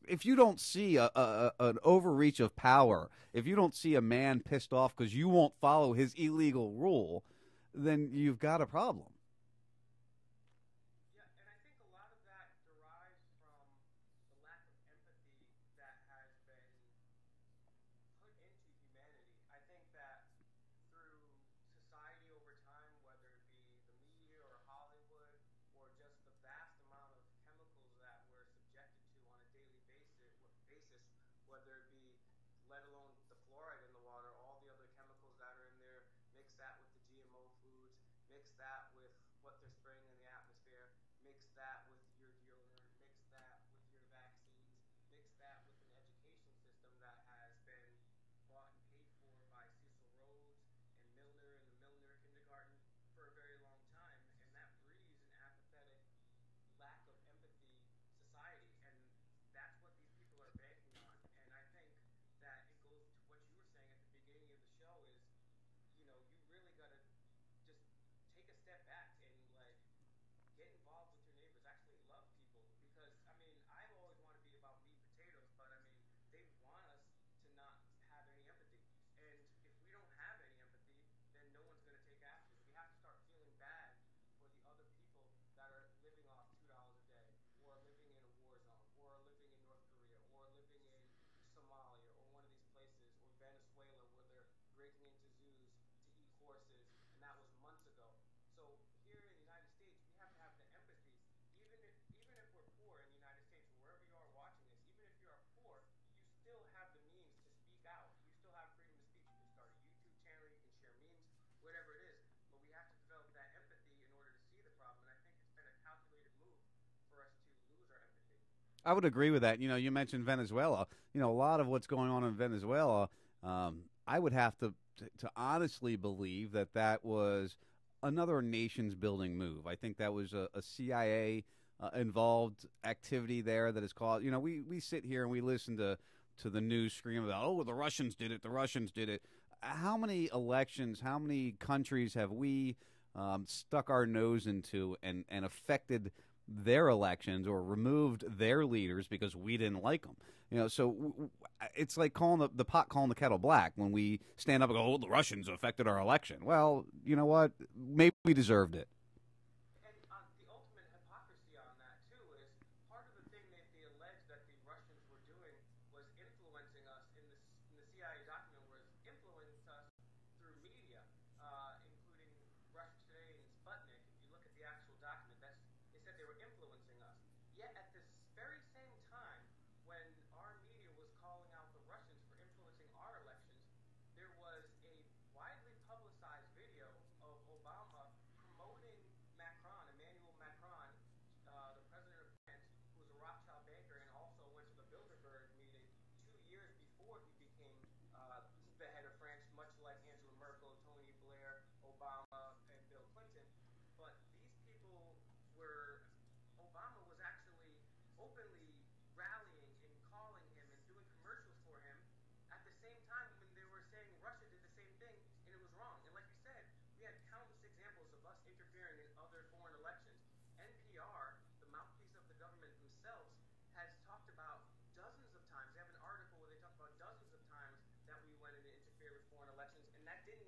If you don't see an overreach of power, if you don't see a man pissed off because you won't follow his illegal rule, then you've got a problem. Whether it be, let alone the fluoride in the water, all the other chemicals that are in there, mix that with the GMO foods, mix that with what they're spraying in the atmosphere, mix that with your deodorant, mix that with your vaccines, mix that with an education system that has been bought and paid for by Cecil Rhodes and Milner and the Milner Kindergarten for a very long time, and that breeds an apathetic, lack of empathy society, and that's what these people are banking on. And I think that it goes to what you were saying at the beginning of the show is, you know, you really got to just take a step back and, like, get involved with your neighbors, actually love people, because, I mean, I always want to be about meat and potatoes, but, I mean, they want us to not have any empathy. And if we don't have any empathy, then no one's going to take after us. We have to start feeling bad for the other people that are living off $2 a day, or are living in a war zone, or are living in North Korea, or are living in Somalia, or one of these places, or Venezuela, where they're breaking into zoos to eat horses, and that was months ago. So here in the United States, we have to have the empathy. Even if we're poor in the United States, wherever you are watching this, even if you are poor, you still have the means to speak out. You still have freedom of speech. You can start a YouTube channel, you can share memes, whatever it is. But we have to develop that empathy in order to see the problem. And I think it's been a calculated move for us to lose our empathy. I would agree with that. You know, you mentioned Venezuela. You know, a lot of what's going on in Venezuela, I would have to honestly believe that was another nations building move. I think that was a CIA involved activity there that is called, you know, we sit here and we listen to the news scream about, oh, the Russians did it, the Russians did it. How many elections, how many countries have we stuck our nose into and affected their elections or removed their leaders because we didn't like them? You know, so it's like calling the pot calling the kettle black when we stand up and go, oh, the Russians affected our election. Well, you know what? Maybe we deserved it. And the ultimate hypocrisy on that, too, is part of the thing that they alleged that the Russians were doing was influencing us in the CIA document was influencing us through media, including Russia Today and Sputnik. If you look at the actual document, they said they were influencing us. Yet at this very same time, when our media was calling out the Russians for influencing our elections, there was a widely publicized video of Obama promoting Macron, Emmanuel Macron, the president of France, who was a Rothschild banker and also went to the Bilderberg meeting 2 years before he became the head of France, much like Angela Merkel, Tony Blair, Obama, and Bill Clinton. But these people Obama was actually openly rallying and calling him and doing commercials for him at the same time when they were saying Russia did the same thing and it was wrong. And like you said, we had countless examples of us interfering in other foreign elections. NPR, the mouthpiece of the government themselves, has talked about dozens of times. They have an article where they talk about dozens of times that we went in and interfered with foreign elections, and that didn't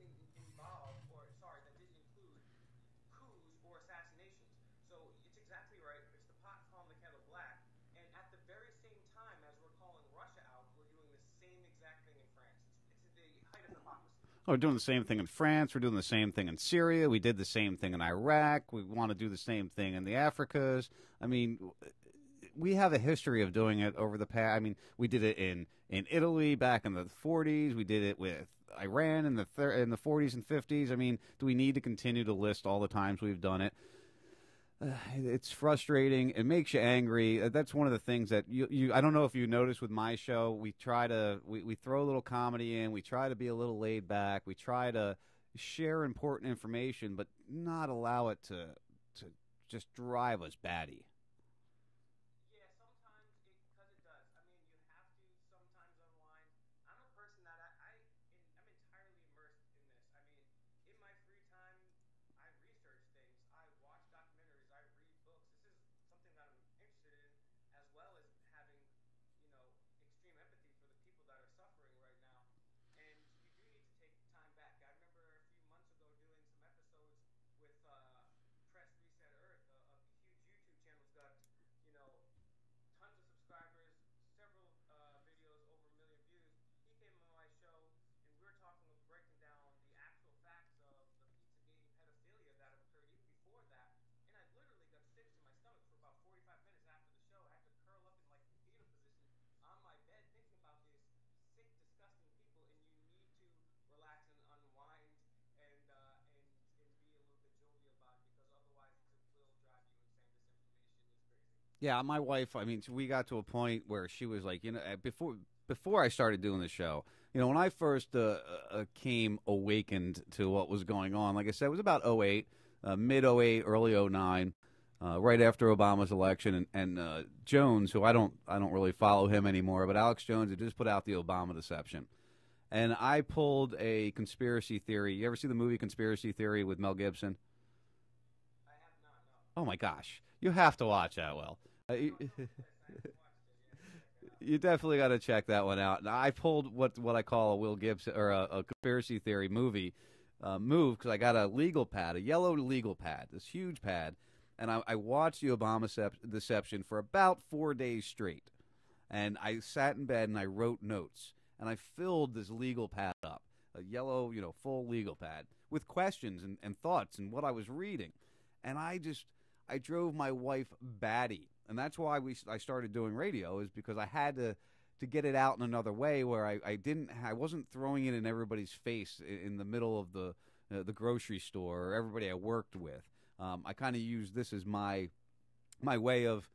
that didn't include coups or assassinations. So it's exactly right. It's the pot calling the kettle black. And at the very same time as we're calling Russia out, we're doing the same exact thing in France. It's the height of hypocrisy. Oh, we're doing the same thing in France. We're doing the same thing in Syria. We did the same thing in Iraq. We want to do the same thing in the Africas. I mean, we have a history of doing it over the past. I mean, we did it in Italy back in the 40s. We did it with Iran in the 40s and 50s. I mean, do we need to continue to list all the times we've done it? It's frustrating. It makes you angry. That's one of the things that you I don't know if you noticed with my show. We try to we throw a little comedy in. We try to be a little laid back. We try to share important information, but not allow it to just drive us batty. I'm entirely immersed in this. I mean, in my free time, I research things. I watch Yeah, my wife, I mean, we got to a point where she was like, before I started doing the show, when I first came awakened to what was going on, like I said, it was about 08, mid-08, early 09, right after Obama's election, and Jones, who I don't really follow him anymore, but Alex Jones had just put out the Obama Deception. And I pulled a conspiracy theory. You ever see the movie Conspiracy Theory with Mel Gibson? I have not, no. Oh, my gosh. You have to watch that, Will. You definitely got to check that one out. And I pulled what I call a Will Gibson or a conspiracy theory move because I got a legal pad, a yellow legal pad, this huge pad, and I watched the Obama Deception for about 4 days straight. And I sat in bed and I wrote notes, and I filled this legal pad up, a yellow, full legal pad, with questions and thoughts and what I was reading. And I drove my wife batty. And that's why I started doing radio, is because I had to get it out in another way where I wasn't throwing it in everybody's face in the middle of the grocery store or everybody I worked with. I kind of used this as my way of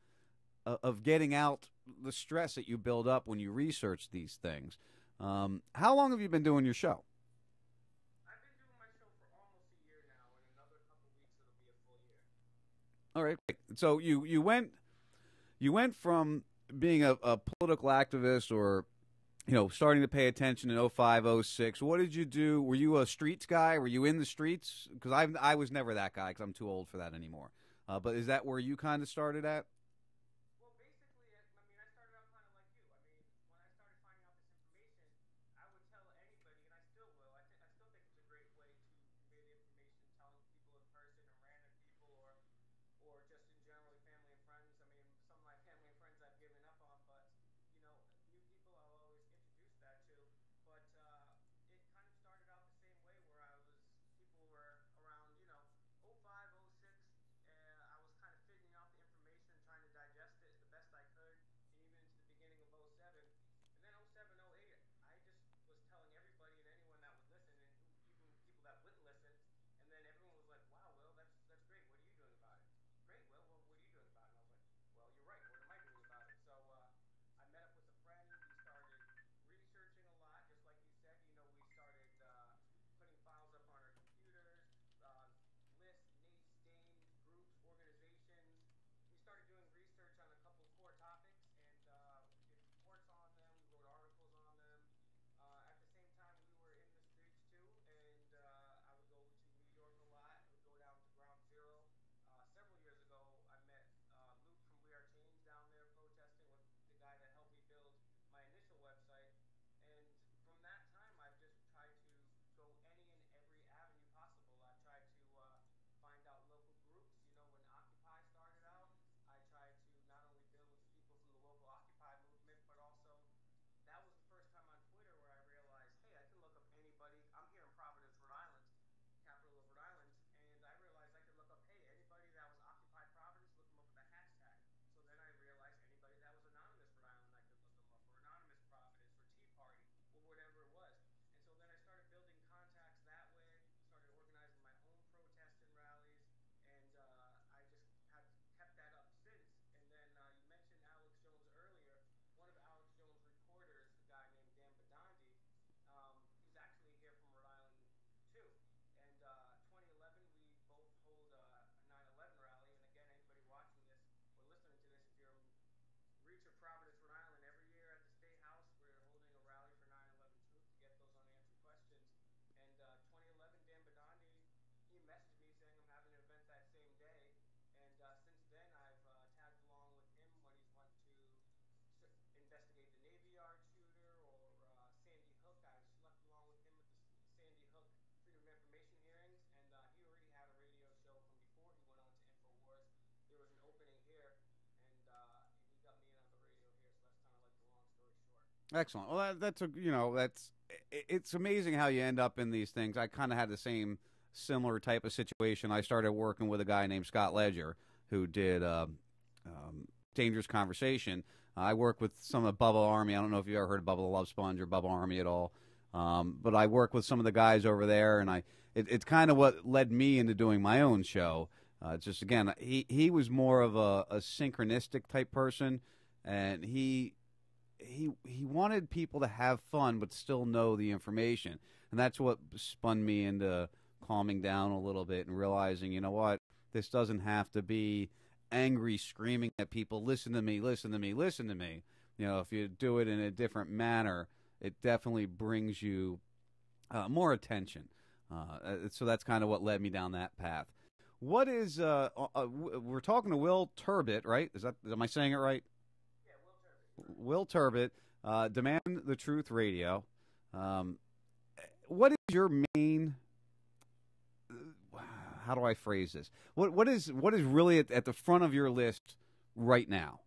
getting out the stress that you build up when you research these things. How long have you been doing your show? I've been doing my show for almost a year now. In another couple weeks, it'll be a full year. All right. So you went from being a political activist or, starting to pay attention in 05, 06. What did you do? Were you a streets guy? Were you in the streets? Because I was never that guy because I'm too old for that anymore. But is that where you kind of started at? Well, basically, I started out kind of like you. When I started finding out this information, I would tell anybody, and I still will. I still think it's a great way to convey the information, telling people in person or random people or just in general family and friends. Some of my family and friends I've given up on, but new people I'll always introduce that to. But it kind of started out the same way where people were around 05, 06. I was kind of figuring out the information, trying to digest it the best I could, and even into the beginning of 07. And then 07, 08, I just was telling everybody and anyone that would listen, and even people that wouldn't listen. And then everyone was like, "Wow, Will, that's great. What are you doing about it?" "Great, Will. Well, what are you doing about it?" And I was like, "Well, you're right. What am I doing about it?" So I met up with a friend. We started researching a lot, just like you said. We started putting files up on our computers, lists, names, groups, organizations. We started doing research on a couple of core topics, and we did reports on them. We wrote articles on them. At the same time, we were in the streets too, and I would go to New York a lot. I would go down to Ground Zero. Several years ago, I met Luke from We Are Change down there protesting with the guy that helped me build my initial website. And from that time, I've just tried to go any and every avenue possible. I've tried to find out local groups. When Occupy started out, I tried to not only build with people from the local Occupy movement, but also that was the first time on Twitter where I realized, hey, I can look up anybody. I'm here in Providence, Rhode Island, capital of Rhode Island, and I realized I could look up, hey, anybody that was Occupy Providence, look them up with a hashtag. So then I realized anybody that was Anonymous Rhode Island, I could look them up, or Anonymous Providence, or Tea Party, or whatever it was. And so then I started building contacts that way, started organizing my own protests and rallies, and I just have kept that up since. And then you mentioned Alex Jones earlier. One of Alex Jones' reporters, a guy named Dan Badandi, he's actually here from Rhode Island too. And 2011, we both hold a 9/11 rally. And again, anybody watching this or listening to this, if you're in reach of Providence, Rhode Island, every year at the State House, we're holding a rally for 9/11 truth to get those unanswered questions. And 2011, Dan Badandi, he messaged me saying I'm having an event that same day. And since then, I've tagged along with him when he's went to investigate the Navy Yard shooter or Sandy Hook. I slept along with him at the Sandy Hook Freedom of Information hearings, and he already had a radio show from before he went on to InfoWars. There was an opening here, and he got me in on the radio here, so that's kind of like the long story short. Excellent. Well, it's amazing how you end up in these things. I kind of had the similar type of situation. I started working with a guy named Scott Ledger who did Dangerous Conversation. I work with some of Bubba Army. I don't know if you ever heard of Bubba the Love Sponge or Bubba Army at all. But I work with some of the guys over there, and it's kind of what led me into doing my own show. Just again, he was more of a synchronistic type person, and he wanted people to have fun but still know the information, and that's what spun me into calming down a little bit and realizing, you know what, this doesn't have to be angry screaming at people, listen to me, listen to me, listen to me. You know, if you do it in a different manner, it definitely brings you more attention. So that's kind of what led me down that path. What is we're talking to Will Turbot, right? Am I saying it right? Yeah, Will Turbot. Demand the Truth Radio. What is your main? How do I phrase this? What is really at the front of your list right now?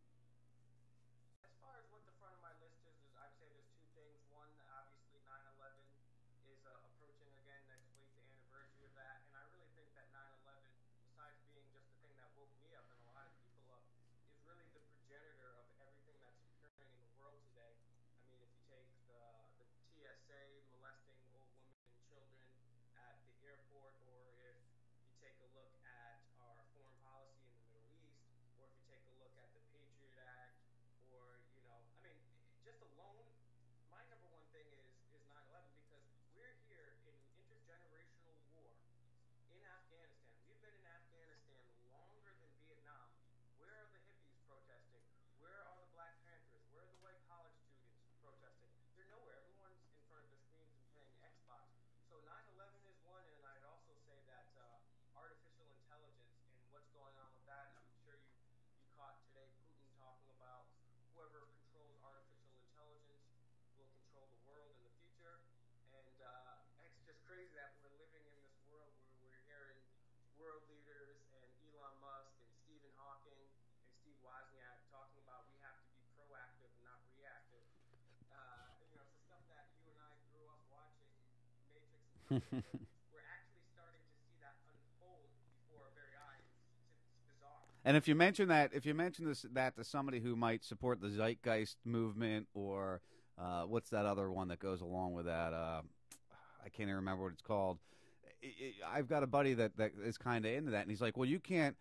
We're actually starting to see that unfold before our very eyes. It's bizarre. And if you mention that to somebody who might support the Zeitgeist movement, or what's that other one that goes along with that? I can't even remember what it's called. I've got a buddy that is kind of into that, and he's like, "Well, you can't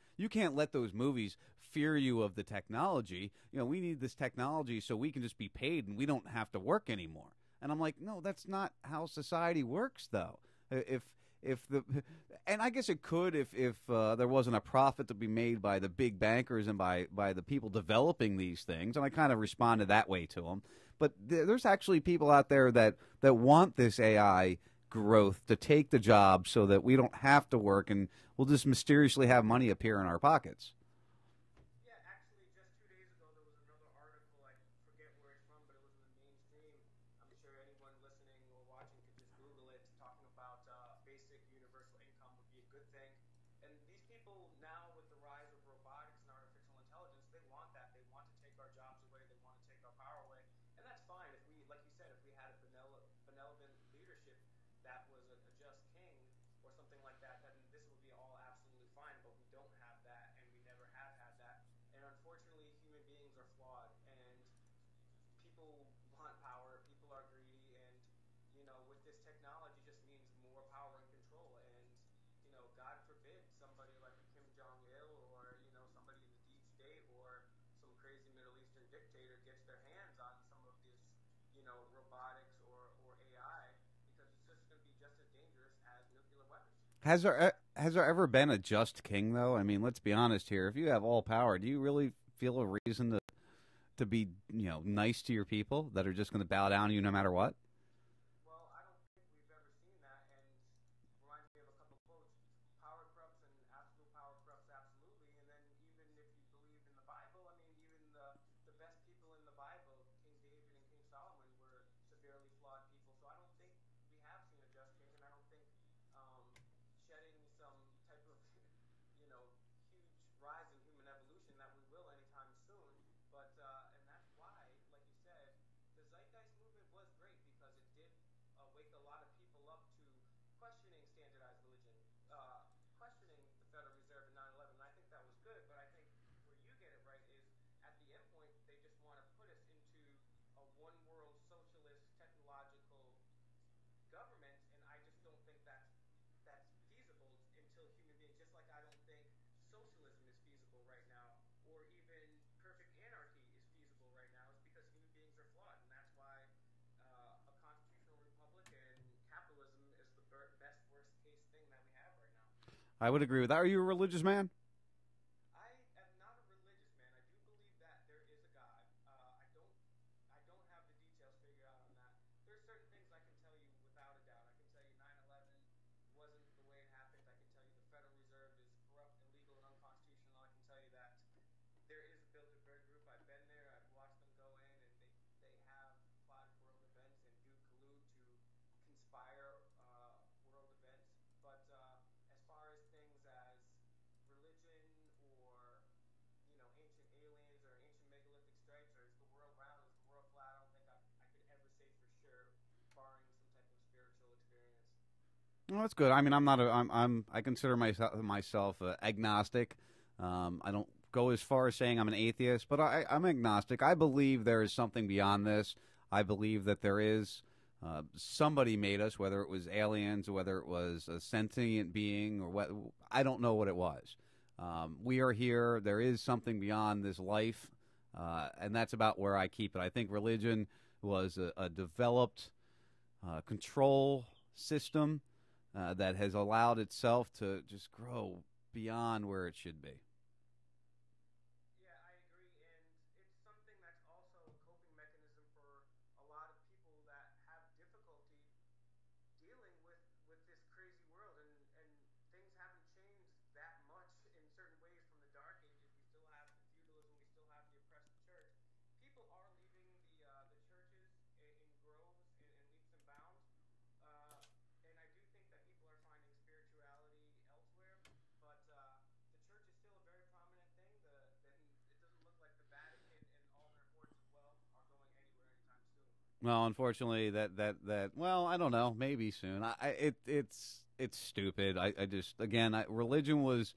let those movies fear you of the technology. You know, we need this technology so we can just be paid and we don't have to work anymore." And I'm like, no, that's not how society works, though. And I guess it could if there wasn't a profit to be made by the big bankers and by the people developing these things. And I kind of responded that way to them. But there's actually people out there that want this AI growth to take the job so that we don't have to work and we'll just mysteriously have money appear in our pockets. Has there ever been a just king, though? I mean, let's be honest here. If you have all power, do you really feel a reason to be, nice to your people that are just going to bow down to you no matter what? I would agree with that. Are you a religious man? Well, that's good. I mean, I'm not a. I consider myself agnostic. I don't go as far as saying I'm an atheist, but I'm agnostic. I believe there is something beyond this. I believe that there is somebody made us, whether it was aliens or whether it was a sentient being or what. I don't know what it was. We are here. There is something beyond this life, and that's about where I keep it. I think religion was a developed control system that has allowed itself to just grow beyond where it should be. Well, unfortunately, well, I don't know, maybe soon. It's stupid. I just, again, religion was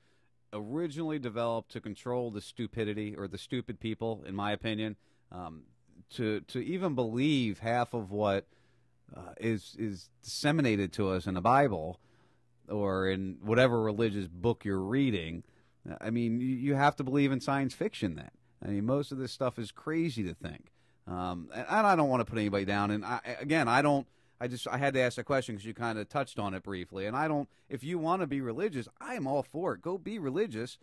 originally developed to control the stupidity or the stupid people, in my opinion. To even believe half of what is disseminated to us in the Bible or in whatever religious book you're reading, I mean, you have to believe in science fiction then. I mean, most of this stuff is crazy to think. And I don't want to put anybody down. And I had to ask that question because you kind of touched on it briefly. And if you want to be religious, I am all for it. Go be religious.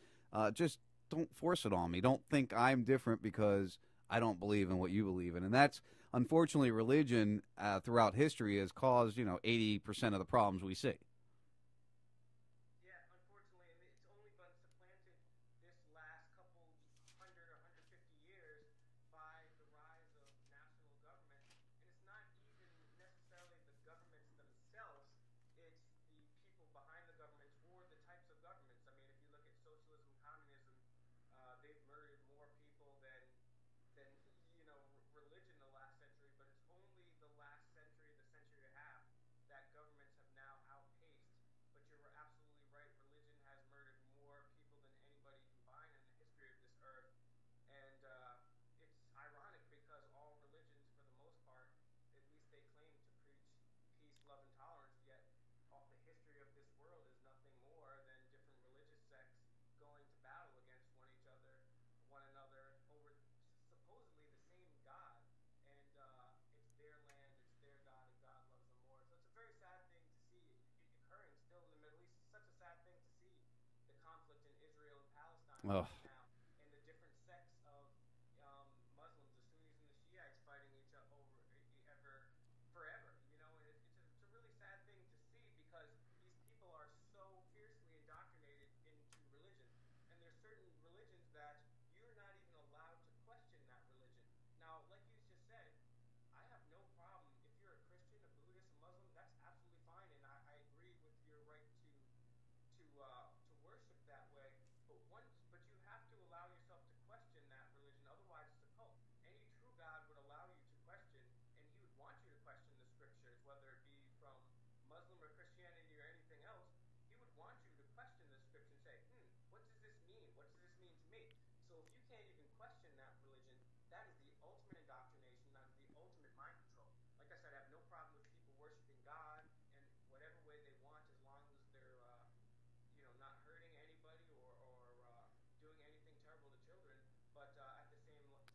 Just don't force it on me. Don't think I'm different because I don't believe in what you believe in. And that's, unfortunately, religion throughout history has caused, 80% of the problems we see. Oh.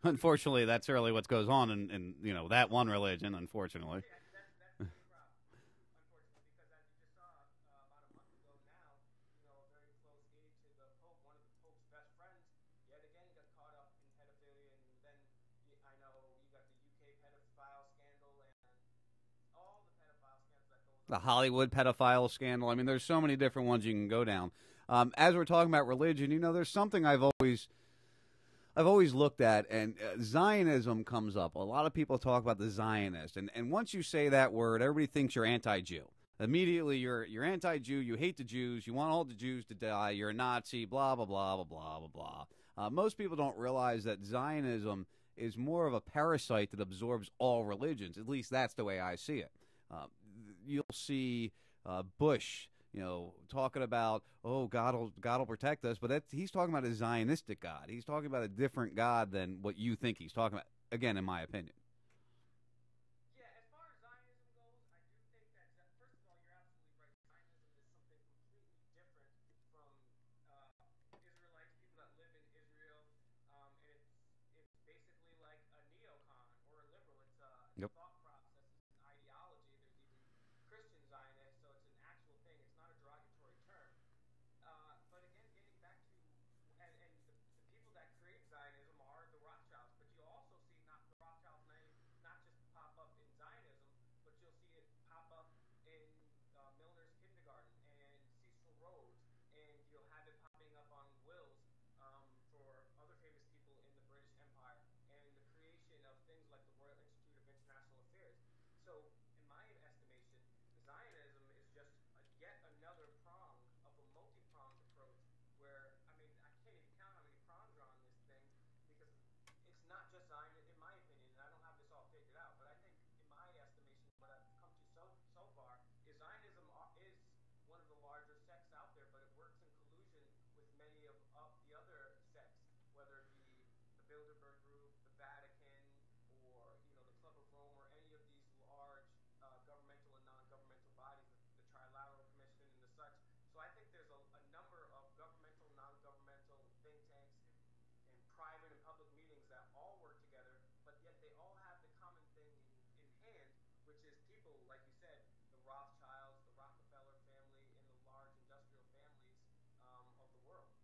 Unfortunately, that's really what goes on in that one religion, unfortunately. The Hollywood pedophile scandal. I mean, there's so many different ones you can go down. As we're talking about religion, there's something I've always looked at, and Zionism comes up. A lot of people talk about the Zionist, and once you say that word, everybody thinks you're anti-Jew. Immediately, you're anti-Jew. You hate the Jews. You want all the Jews to die. You're a Nazi. Blah blah blah blah blah blah blah. Most people don't realize that Zionism is more of a parasite that absorbs all religions. At least that's the way I see it. You'll see Bush, talking about, oh, God will protect us, but he's talking about a Zionistic God. He's talking about a different God than what you think he's talking about. Again, in my opinion. Yep.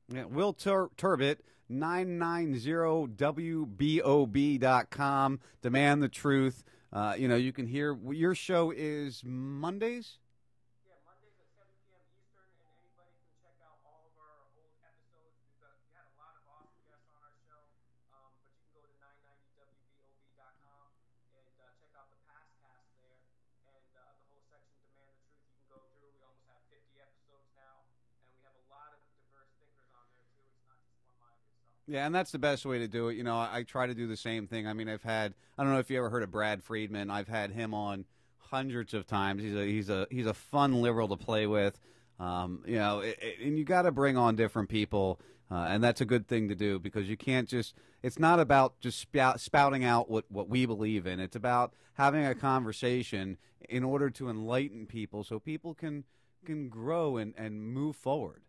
Yeah, Will Turbit, 990WBOB.com. Demand the Truth. You can hear your show is Mondays? Yeah, Mondays at 7 p.m. Eastern, and anybody can check out all of our old episodes. We had a lot of awesome guests on our show, but you can go to 990WBOB.com and check out the past cast there, and the whole section, Demand the Truth, you can go through. We almost have 50 episodes now, and we have a lot of diverse thinkers on there, too. It's not just one-minded. Yeah, and that's the best way to do it. I try to do the same thing. I mean, I don't know if you ever heard of Brad Friedman. I've had him on hundreds of times. He's a fun liberal to play with. And you got to bring on different people, and that's a good thing to do, because you can't it's not about just spouting out what we believe in. It's about having a conversation in order to enlighten people so people can grow and move forward.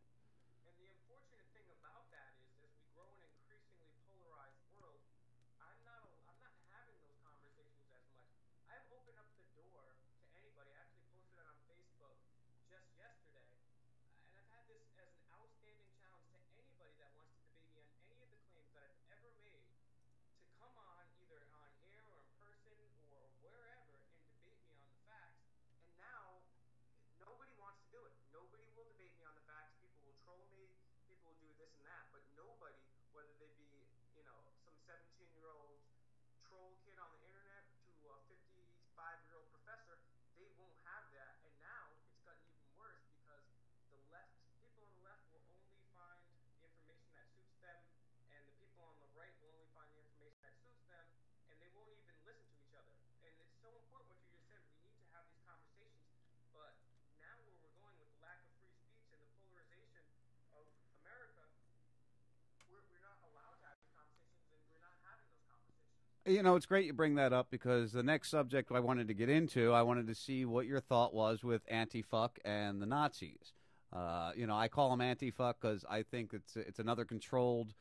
It's great you bring that up, because the next subject I wanted to get into, I wanted to see what your thought was with Antifuck and the Nazis. I call them Antifuck because I think it's another controlled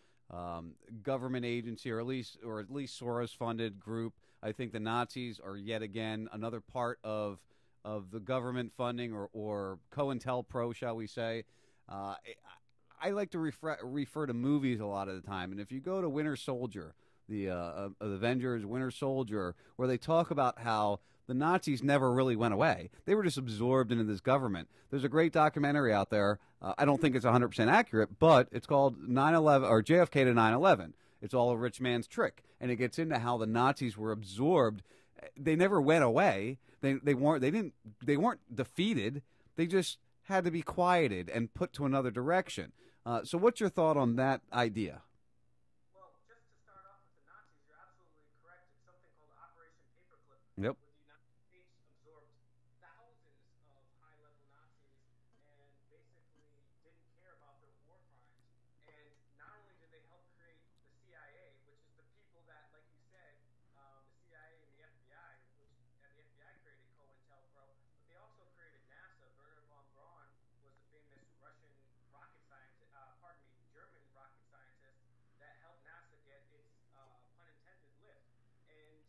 government agency, or at least Soros-funded group. I think the Nazis are yet again another part of the government funding, or COINTELPRO, shall we say. I like to refer to movies a lot of the time, and if you go to Winter Soldier, the Avengers Winter Soldier, where they talk about how the Nazis never really went away. They were just absorbed into this government. There's a great documentary out there. I don't think it's 100% accurate, but it's called 9/11 or JFK to 9/11. It's all a rich man's trick, and it gets into how the Nazis were absorbed. They never went away. They weren't defeated. They just had to be quieted and put to another direction. So what's your thought on that idea? Well, just to start off with the Nazis, you're absolutely correct. It's something called Operation Paperclip. Yep. Where the United States absorbed thousands of high-level Nazis and basically didn't care about their war crimes. And not only did they help create the CIA, which is the people that, like you said, the CIA and the FBI, the FBI created COINTELPRO, but they also created NASA. Wernher von Braun was the famous Russian rocket scientist, German rocket scientist that helped NASA get its pun intended lift. And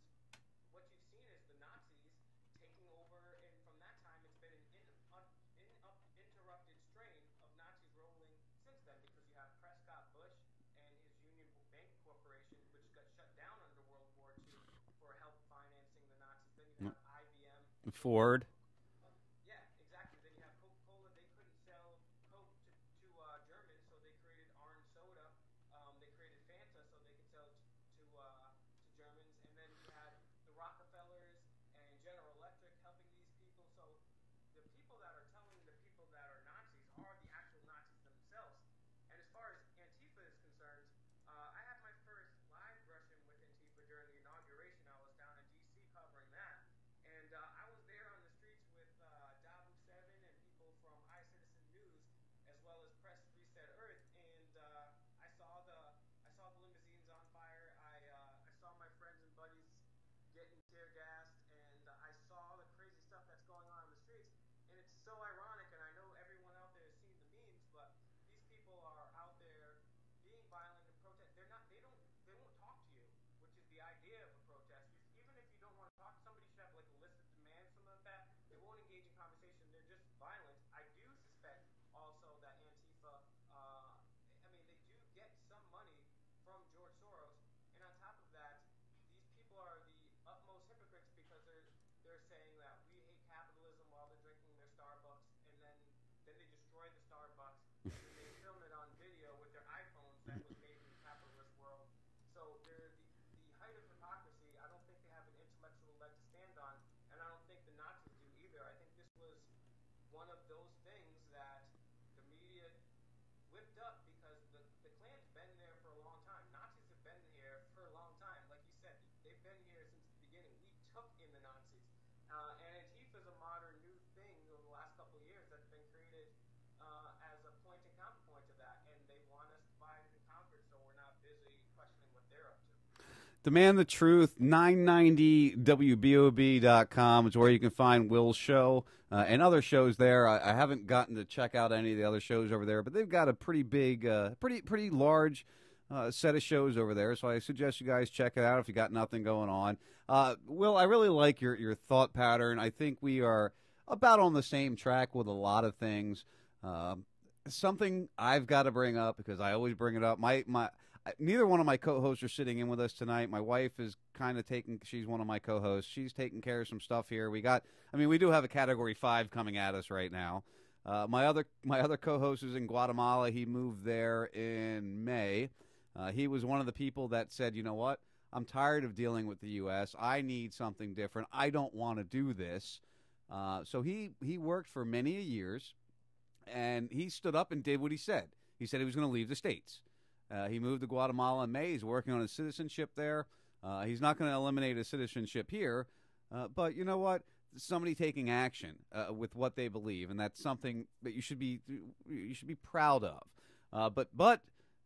what you've seen is the Nazis taking over, and from that time it's been an interrupted strain of Nazis rolling since then, because you have Prescott Bush and his Union Bank Corporation, which got shut down under World War II for help financing the Nazis. Then you have IBM. Ford. Yeah, exactly. Then you have Coca-Cola. They couldn't sell Coke to Germans, so they created orange soda. They created Fanta so they could sell to Germans. And then you had the Rockefellers and General Electric helping these people. So the people that are telling the people that are Nazis are the actual Nazis themselves. And as far as Antifa is concerned, I had my first live brushing with Antifa during the inauguration. I was down in D.C. covering that. And I was there on the streets with Dabu 7 and people from iCitizen News, as well as Press Reset Earth. And I saw the limousines on fire. I saw my friends and buddies getting tear gassed, and I saw the crazy stuff that's going on in the streets. And it's so ironic, and I know everyone out there has seen the memes, but these people are out there being violent and protest. They won't talk to you, which is the idea of a protest. Even if you don't want to talk, somebody should have like a list of demands, something like that. They won't engage in conversation. They're just violent. I do suspect also that Antifa, they do get some money from George Soros, and on top of that, these people are the utmost hypocrites, because they're saying that we hate capitalism while they're drinking their Starbucks, and then they destroy the Starbucks, and then they film it on video with their iPhones that was made in the capitalist world. So they're the height of hypocrisy. I don't think they have an intellectual leg to stand on, and I don't think the Nazis do either. I think this was one of those things that the media whipped up, because the Klan's been there for a long time. Nazis have been here for a long time. Like you said, they've been here since the beginning. We took in the Nazis. And Antifa is a modern new thing over the last couple of years that's been created as a point and counterpoint to that. And they want us divided and conquered, so we're not busy questioning what they're up to. Demand the Truth, 990WBOB.com is where you can find Will's show and other shows there. I haven't gotten to check out any of the other shows over there, but they've got a pretty big, pretty large set of shows over there, so I suggest you guys check it out if you got nothing going on. Will, I really like your thought pattern. I think we are about on the same track with a lot of things. Something I've got to bring up, because I always bring it up, neither one of my co-hosts are sitting in with us tonight. My wife is she's one of my co-hosts. She's taking care of some stuff here. We do have a Category 5 coming at us right now. My other co-host is in Guatemala. He moved there in May. He was one of the people that said, you know what? I'm tired of dealing with the U.S. I need something different. I don't want to do this. So he worked for many years, and he stood up and did what he said. He said he was going to leave the States. He moved to Guatemala in May. He's working on his citizenship there. He's not going to eliminate his citizenship here. But you know what? Somebody taking action with what they believe, and that's something that you should be proud of. But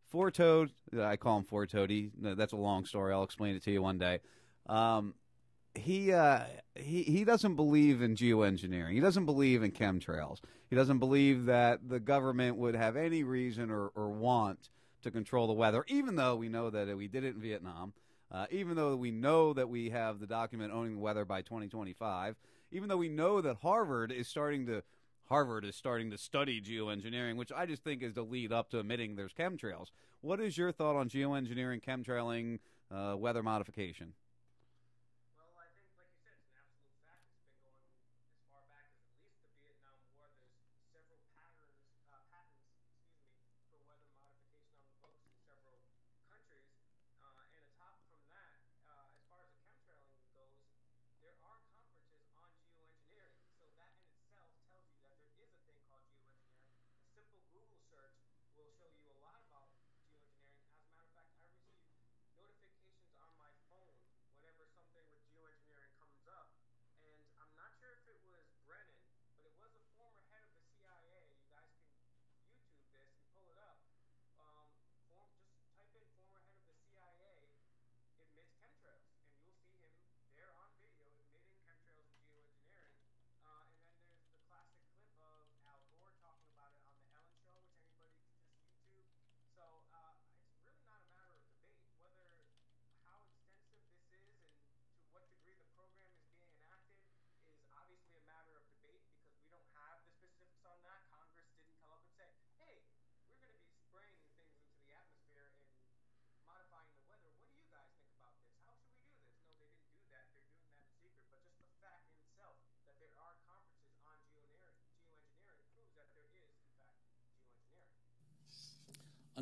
Four Toad, I call him Four Toady. That's a long story. I'll explain it to you one day. He doesn't believe in geoengineering. He doesn't believe in chemtrails. He doesn't believe that the government would have any reason or want to control the weather, even though we know that we did it in Vietnam, even though we know that we have the document owning the weather by 2025, even though we know that Harvard is starting to study geoengineering, which I just think is the lead up to admitting there's chemtrails. What is your thought on geoengineering, chemtrailing, weather modification? Well, I think, like you said, it's an absolute fact.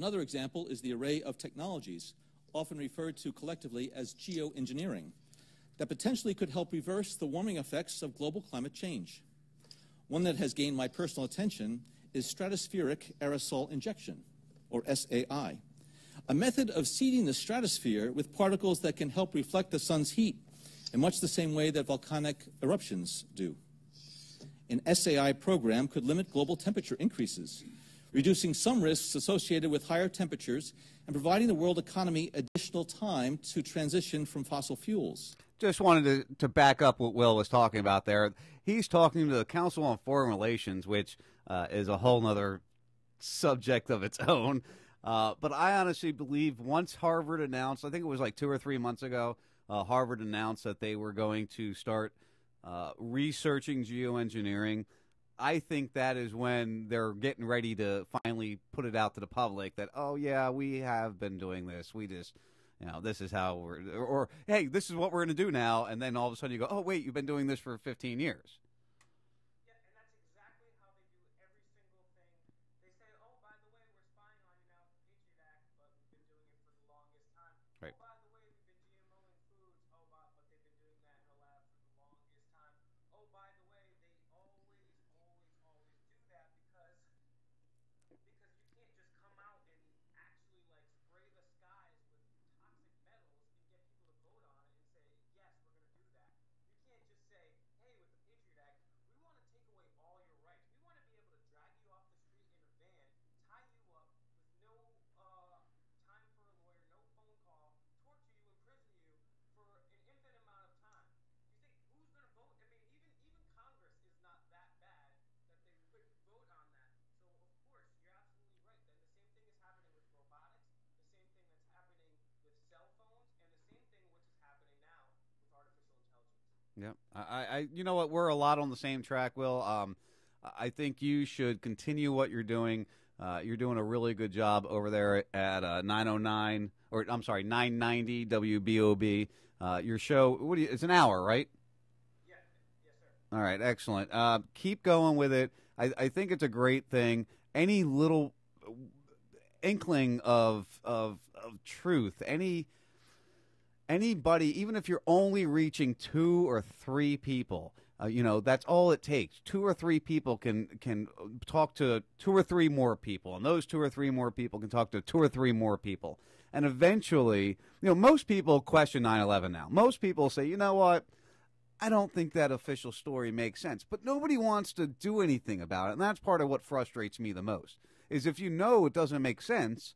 Another example is the array of technologies, often referred to collectively as geoengineering, that potentially could help reverse the warming effects of global climate change. One that has gained my personal attention is stratospheric aerosol injection, or SAI, a method of seeding the stratosphere with particles that can help reflect the sun's heat in much the same way that volcanic eruptions do. An SAI program could limit global temperature increases, reducing some risks associated with higher temperatures and providing the world economy additional time to transition from fossil fuels. Just wanted to back up what Will was talking about there. He's talking to the Council on Foreign Relations, which is a whole other subject of its own. But I honestly believe once Harvard announced, I think it was like 2 or 3 months ago, Harvard announced that they were going to start researching geoengineering. I think that is when they're getting ready to finally put it out to the public that, oh, yeah, we have been doing this. We just, this is how we're, or hey, this is what we're going to do now. And then all of a sudden you go, oh, wait, you've been doing this for 15 years. Right. Yep. You know what? We're a lot on the same track, Will. I think you should continue what you're doing. You're doing a really good job over there at 909, or I'm sorry, 990 WBOB. Your show, it's an hour, right? Yeah. Yes, sir. All right. Excellent. Keep going with it. I think it's a great thing. Any little inkling of truth, anybody, even if you're only reaching 2 or 3 people, that's all it takes. 2 or 3 people can talk to 2 or 3 more people, and those 2 or 3 more people can talk to 2 or 3 more people. And eventually, most people question 9/11 now. Most people say, you know what, I don't think that official story makes sense. But nobody wants to do anything about it, and that's part of what frustrates me the most, is if you know it doesn't make sense,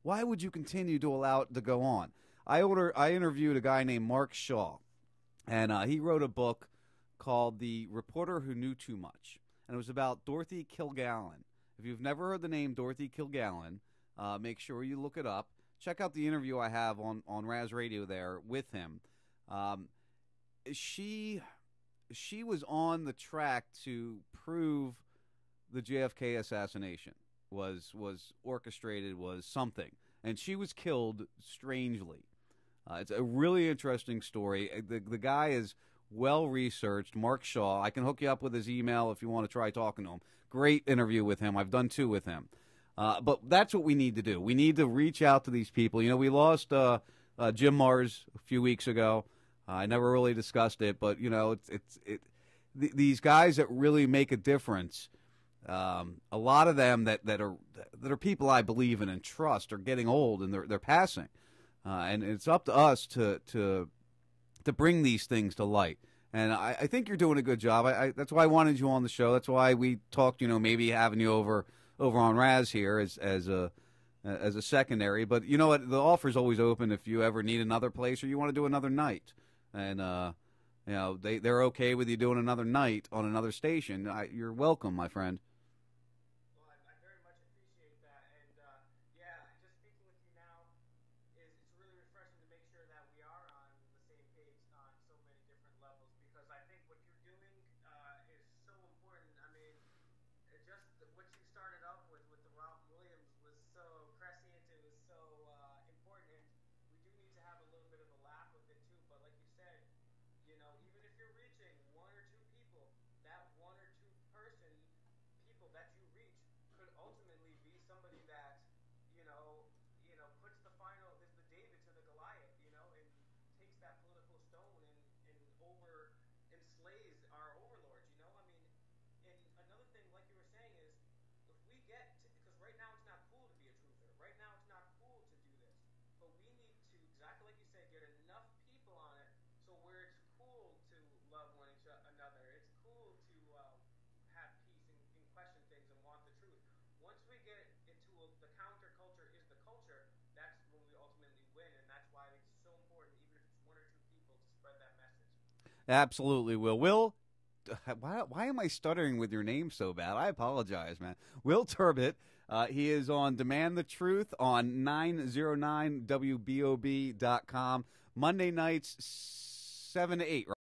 why would you continue to allow it to go on? I interviewed a guy named Mark Shaw, and he wrote a book called The Reporter Who Knew Too Much, and it was about Dorothy Kilgallen. If you've never heard the name Dorothy Kilgallen, make sure you look it up. Check out the interview I have on Raz Radio there with him. She was on the track to prove the JFK assassination was orchestrated, was something, and she was killed strangely. It's a really interesting story. The guy is well-researched, Mark Shaw. I can hook you up with his email if you want to try talking to him. Great interview with him. I've done 2 with him. But that's what we need to do. We need to reach out to these people. We lost Jim Mars a few weeks ago. I never really discussed it, but, these guys that really make a difference, a lot of them that are people I believe in and trust are getting old and they're passing. And it's up to us to bring these things to light. And I think you're doing a good job. That's why I wanted you on the show. That's why we talked, maybe having you over on Raz here as a secondary. But you know what? The offer's always open if you ever need another place or you want to do another night. And, they're okay with you doing another night on another station. You're welcome, my friend. Absolutely, Will. Will, why am I stuttering with your name so bad? I apologize, man. Will Turbot. He is on Demand the Truth on 909WBOB.com. Monday nights, 7 to 8, right?